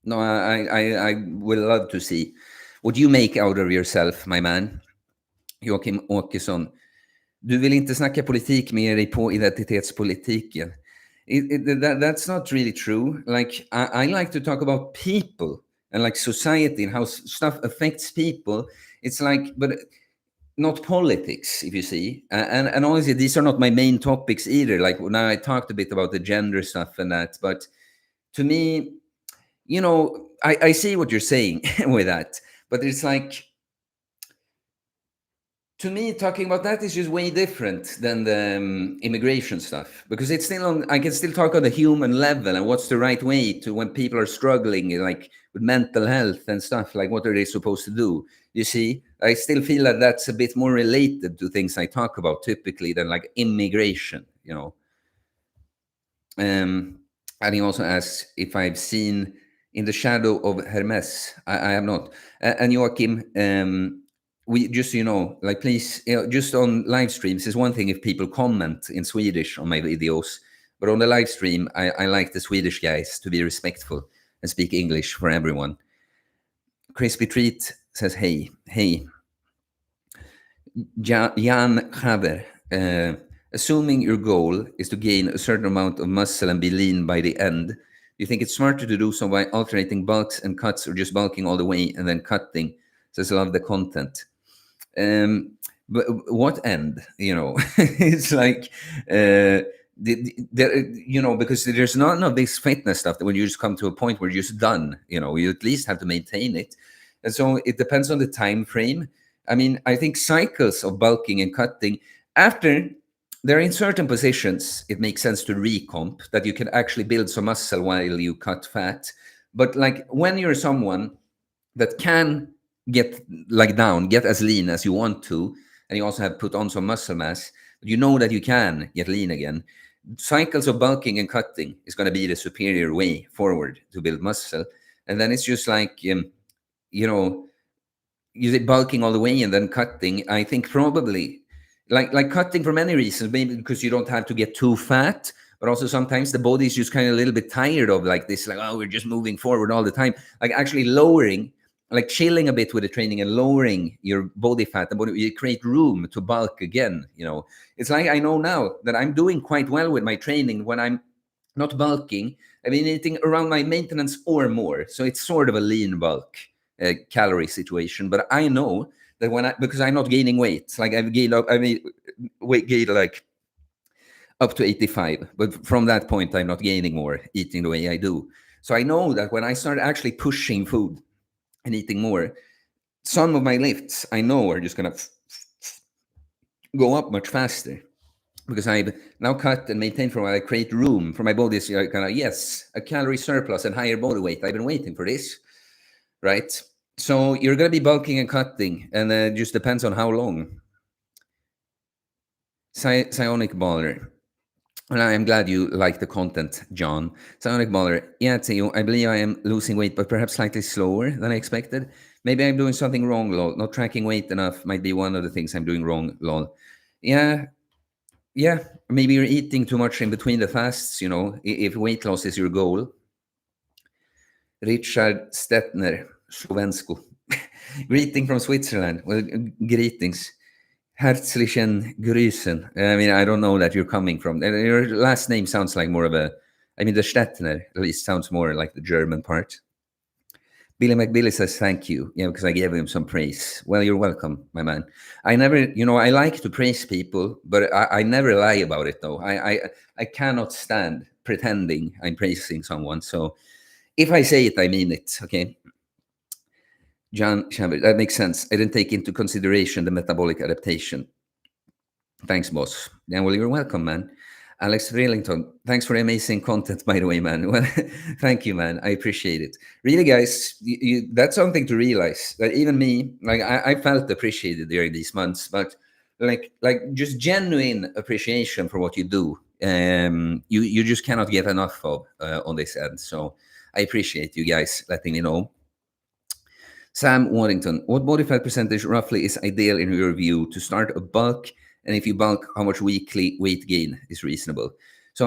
no, I would love to see what you make out of yourself, my man. Joakim Åkesson. Du vill inte snacka politik med dig på identitetspolitiken. That's not really true. Like, I like to talk about people and like society and how stuff affects people. It's like, but not politics, if you see. And honestly, these are not my main topics either. Like now I talked a bit about the gender stuff and that, but to me, you know, I see what you're saying with that, but it's like, to me, talking about that is just way different than the immigration stuff, because it's still on. I can still talk on the human level and what's the right way to when people are struggling, like with mental health and stuff. Like, what are they supposed to do? You see, I still feel that that's a bit more related to things I talk about typically than like immigration. You know. And he also asks if I've seen In the Shadow of Hermes. I have not. And Joachim, we just so you know, like please, you know, just on live streams is one thing if people comment in Swedish on my videos, but on the live stream, I like the Swedish guys to be respectful and speak English for everyone. Crispy Treat says, hey, Jan Haber. Assuming your goal is to gain a certain amount of muscle and be lean by the end, do you think it's smarter to do so by alternating bulks and cuts or just bulking all the way and then cutting? Says, love the content. But what end? You know, it's like, you know, because there's none of this fitness stuff that when you just come to a point where you're just done, you know, you at least have to maintain it. And so it depends on the time frame. I mean, I think cycles of bulking and cutting, after they're in certain positions, it makes sense to recomp, that you can actually build some muscle while you cut fat. But like when you're someone that can get like down, get as lean as you want to, and you also have put on some muscle mass, but you know that you can get lean again, cycles of bulking and cutting is going to be the superior way forward to build muscle. And then it's just like, you know, you say bulking all the way and then cutting. I think probably like cutting for many reasons, maybe because you don't have to get too fat, but also sometimes the body is just kind of a little bit tired of like this, like, oh, we're just moving forward all the time. Like actually lowering, like chilling a bit with the training and lowering your body fat and body, you create room to bulk again. You know, it's like I know now that I'm doing quite well with my training when I'm not bulking. I've been eating around my maintenance or more, so it's sort of a lean bulk calorie situation. But I know that because I'm not gaining weight, like I've gained up, I mean, weight gain like up to 85, but from that point, I'm not gaining more eating the way I do. So I know that when I start actually pushing food and eating more, some of my lifts I know are just gonna go up much faster because I've now cut and maintained for a while. I create room for my body. So I kind of, yes, a calorie surplus and higher body weight. I've been waiting for this, right? So you're going to be bulking and cutting, and it just depends on how long. Psionic Baller. And I am glad you like the content, John. Psionic Baller. Yeah, Theo, I believe I am losing weight, but perhaps slightly slower than I expected. Maybe I'm doing something wrong, lol. Not tracking weight enough might be one of the things I'm doing wrong, lol. Yeah, maybe you're eating too much in between the fasts, you know, if weight loss is your goal. Richard Stettner, Slovensko. Greeting from Switzerland. Well, greetings. Herzlichen Grüßen. I mean, I don't know that you're coming from. Your last name sounds like more of a, I mean, the Stettner at least sounds more like the German part. Billy McBilly says thank you. Yeah, because I gave him some praise. Well, you're welcome, my man. I never, I like to praise people, but I never lie about it though. I cannot stand pretending I'm praising someone. So if I say it, I mean it. Okay. John Chambers, that makes sense. I didn't take into consideration the metabolic adaptation. Thanks, boss. Yeah, well, you're welcome, man. Alex Rillington, thanks for amazing content, by the way, man. Well, thank you, man. I appreciate it. Really, guys, that's something to realize that even me, like, I felt appreciated during these months, but like just genuine appreciation for what you do. You just cannot get enough of on this end. So I appreciate you guys letting me know. Sam Waddington, what body fat percentage roughly is ideal in your view to start a bulk? And if you bulk, how much weekly weight gain is reasonable? So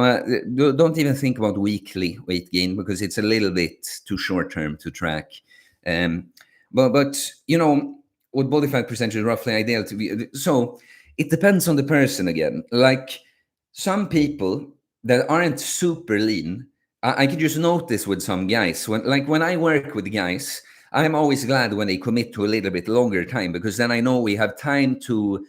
don't even think about weekly weight gain because it's a little bit too short term to track. Um, but what body fat percentage is roughly ideal to be? So it depends on the person again. Like some people that aren't super lean, I can just notice with some guys when I work with guys. I'm always glad when they commit to a little bit longer time because then I know we have time to,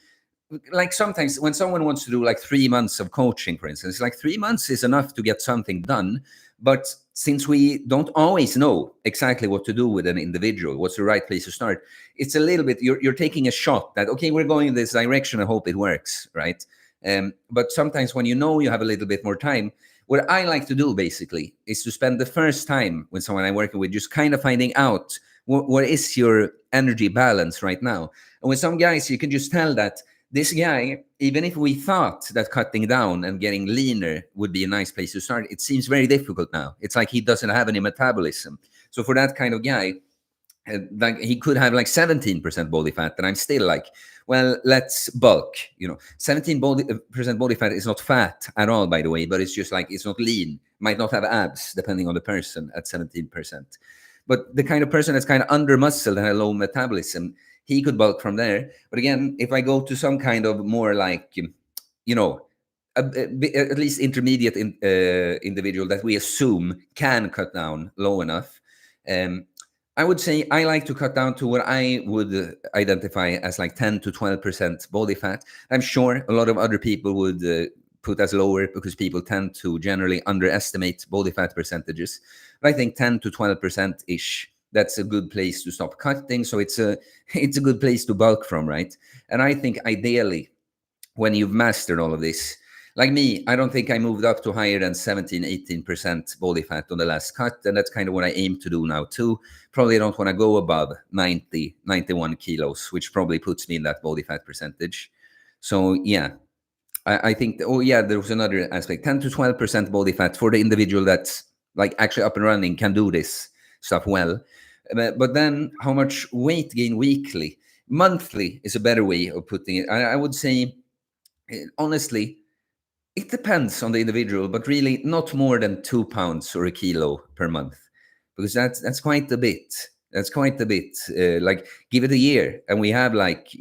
like, sometimes when someone wants to do like 3 months of coaching, for instance, like 3 months is enough to get something done. But since we don't always know exactly what to do with an individual, what's the right place to start, it's a little bit, you're taking a shot that, okay, we're going in this direction. I hope it works, right? But sometimes when you have a little bit more time, what I like to do basically is to spend the first time with someone I'm working with just kind of finding out what is your energy balance right now. And with some guys, you can just tell that this guy, even if we thought that cutting down and getting leaner would be a nice place to start, it seems very difficult now. It's like he doesn't have any metabolism. So for that kind of guy, like he could have like 17% body fat, and I'm still like, well, let's bulk. 17% body fat is not fat at all, by the way, but it's just like it's not lean. Might not have abs, depending on the person at 17%. But the kind of person that's kind of under muscled and a low metabolism, he could bulk from there. But again, if I go to some kind of more like, at least intermediate individual that we assume can cut down low enough, I would say I like to cut down to what I would identify as like 10 to 12% body fat. I'm sure a lot of other people would put as lower because people tend to generally underestimate body fat percentages. But I think 10 to 12% ish. That's a good place to stop cutting. So it's a good place to bulk from, right? And I think ideally, when you've mastered all of this, like me, I don't think I moved up to higher than 17, 18% body fat on the last cut. And that's kind of what I aim to do now too. Probably don't want to go above 90, 91 kilos, which probably puts me in that body fat percentage. So yeah, I think, oh yeah, there was another aspect, 10 to 12% body fat for the individual that's like actually up and running, can do this stuff well. But then how much weight gain weekly? Monthly is a better way of putting it. I would say, honestly, it depends on the individual, but really not more than 2 pounds or a kilo per month, because that's quite a bit. That's quite a bit. Like, give it a year, and we have like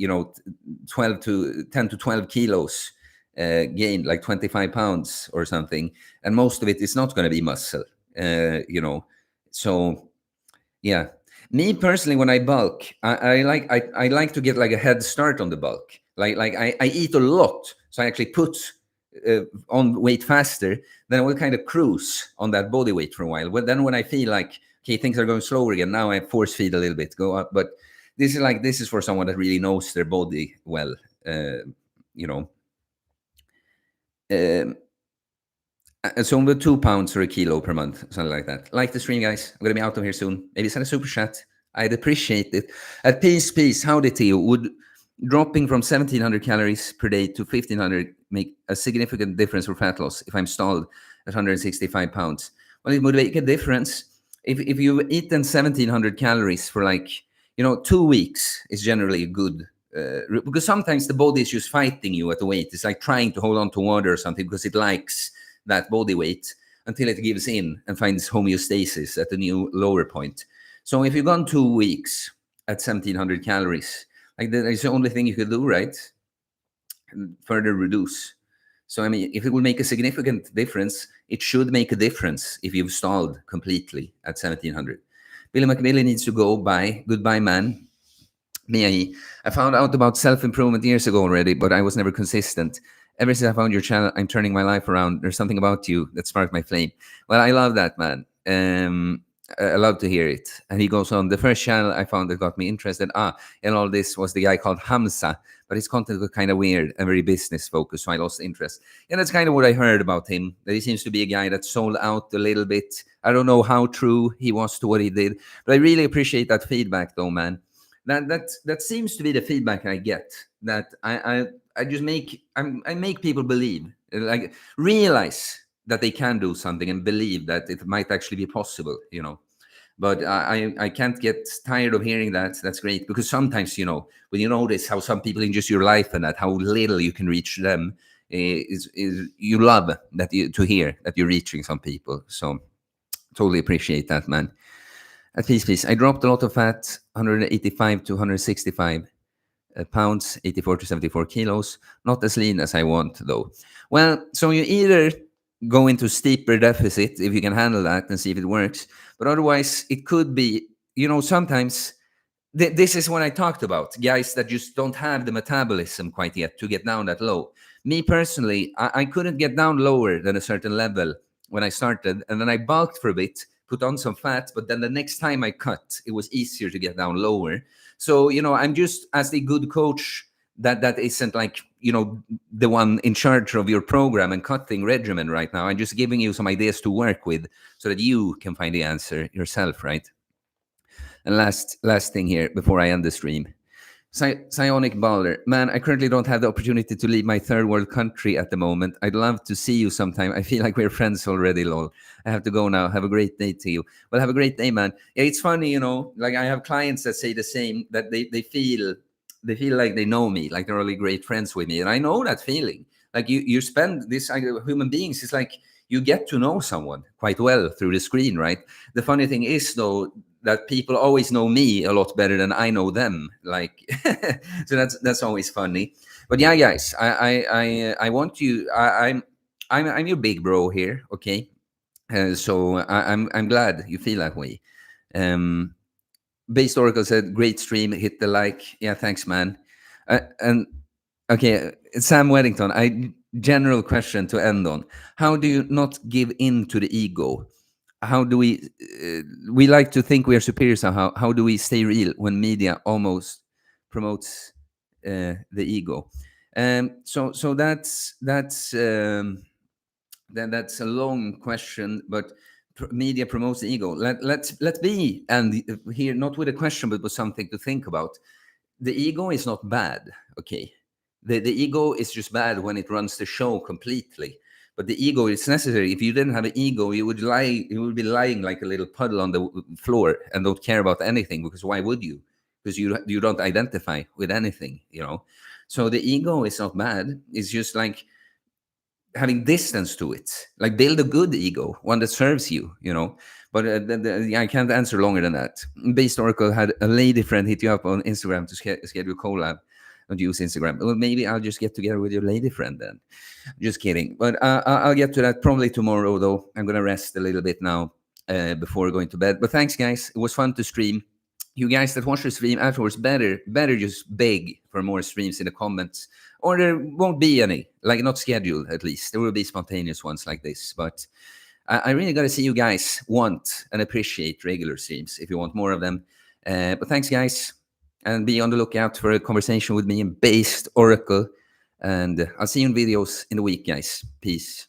12 to 10 to 12 kilos gained, like 25 pounds or something, and most of it is not going to be muscle. So yeah. Me personally, when I bulk, I like to get like a head start on the bulk. Like I eat a lot, so I actually put on weight faster. Then I will kind of cruise on that body weight for a while. But then when I feel like, okay, things are going slower again, now I force feed a little bit, go up. But this is for someone that really knows their body well. You know. So with 2 pounds or a kilo per month, something like that. Like the stream, guys. I'm gonna be out of here soon. Maybe send a super chat. I'd appreciate it. At peace. Howdy, Theo. Would dropping from 1,700 calories per day to 1,500 make a significant difference for fat loss if I'm stalled at 165 pounds? Well, it would make a difference if you've eaten 1,700 calories for 2 weeks is generally a good. Because sometimes the body is just fighting you at the weight. It's like trying to hold on to water or something because it likes that body weight until it gives in and finds homeostasis at the new lower point. So if you've gone 2 weeks at 1,700 calories, like that is the only thing you could do, right? And further reduce. So I mean, if it will make a significant difference, it should make a difference if you've stalled completely at 1,700. Billy McMillan needs to go. Bye. Goodbye, man. Me, I found out about self-improvement years ago already, but I was never consistent. Ever since I found your channel, I'm turning my life around. There's something about you that sparked my flame. Well, I love that, man. I love to hear it. And he goes on, the first channel I found that got me interested in all this was the guy called Hamza, but his content was kind of weird and very business focused, so I lost interest. And that's kind of what I heard about him, that he seems to be a guy that sold out a little bit. I don't know how true he was to what he did, but I really appreciate that feedback though, man. That seems to be the feedback I get. That I just I make people believe, like realize that they can do something and believe that it might actually be possible, you know. But I can't get tired of hearing that. That's great, because sometimes, you know, when you notice how some people in just your life and that how little you can reach them, is you love that to hear that you're reaching some people. So totally appreciate that, man. At peace, please. I dropped a lot of fat, 185 to 165 pounds, 84 to 74 kilos. Not as lean as I want, though. Well, so you either go into steeper deficit if you can handle that and see if it works, but otherwise, it could be, you know, sometimes this is what I talked about, guys that just don't have the metabolism quite yet to get down that low. Me personally, I couldn't get down lower than a certain level when I started, and then I bulked for a bit, put on some fat, but then the next time I cut, it was easier to get down lower. So, you know, I'm just as a good coach that isn't like, you know, the one in charge of your program and cutting regimen right now. I'm just giving you some ideas to work with so that you can find the answer yourself, right? And last thing here before I end the stream. Psionic Baller. Man, I currently don't have the opportunity to leave my third world country at the moment. I'd love to see you sometime. I feel like we're friends already, lol. I have to go now. Have a great day to you. Well, have a great day, man. Yeah, it's funny, you know, like I have clients that say the same, that they feel like they know me, like they're really great friends with me. And I know that feeling. Like you spend this human beings, it's like you get to know someone quite well through the screen, right? The funny thing is though, that people always know me a lot better than I know them. Like, so that's always funny. But yeah, guys, I want you. I'm your big bro here, okay? So I'm glad you feel that way. Um, Based Oracle said, "Great stream. Hit the like." Yeah, thanks, man. And okay, Sam Weddington. General question to end on: how do you not give in to the ego? How do we like to think we are superior somehow? How do we stay real when media almost promotes the ego? So that's a long question, but media promotes the ego. Let's be, and here not with a question but with something to think about. The ego is not bad, okay? The ego is just bad when it runs the show completely. But the ego is necessary. If you didn't have an ego, you would be lying like a little puddle on the floor and don't care about anything, because why would you? Because you don't identify with anything, you know. So the ego is not bad. It's just like having distance to it, like build a good ego, one that serves you, you know. But I can't answer longer than that. Based Oracle had a lady friend hit you up on Instagram to schedule collab. Don't use Instagram. Well, maybe I'll just get together with your lady friend then. Just kidding. But I'll get to that probably tomorrow, though. I'm gonna rest a little bit now before going to bed. But thanks, guys. It was fun to stream. You guys that watch the stream afterwards, better just beg for more streams in the comments, or there won't be any, like not scheduled at least. There will be spontaneous ones like this, but I really got to see you guys want and appreciate regular streams if you want more of them. But thanks, guys, and be on the lookout for a conversation with me in Based Oracle, and I'll see you in videos in the week, guys. Peace.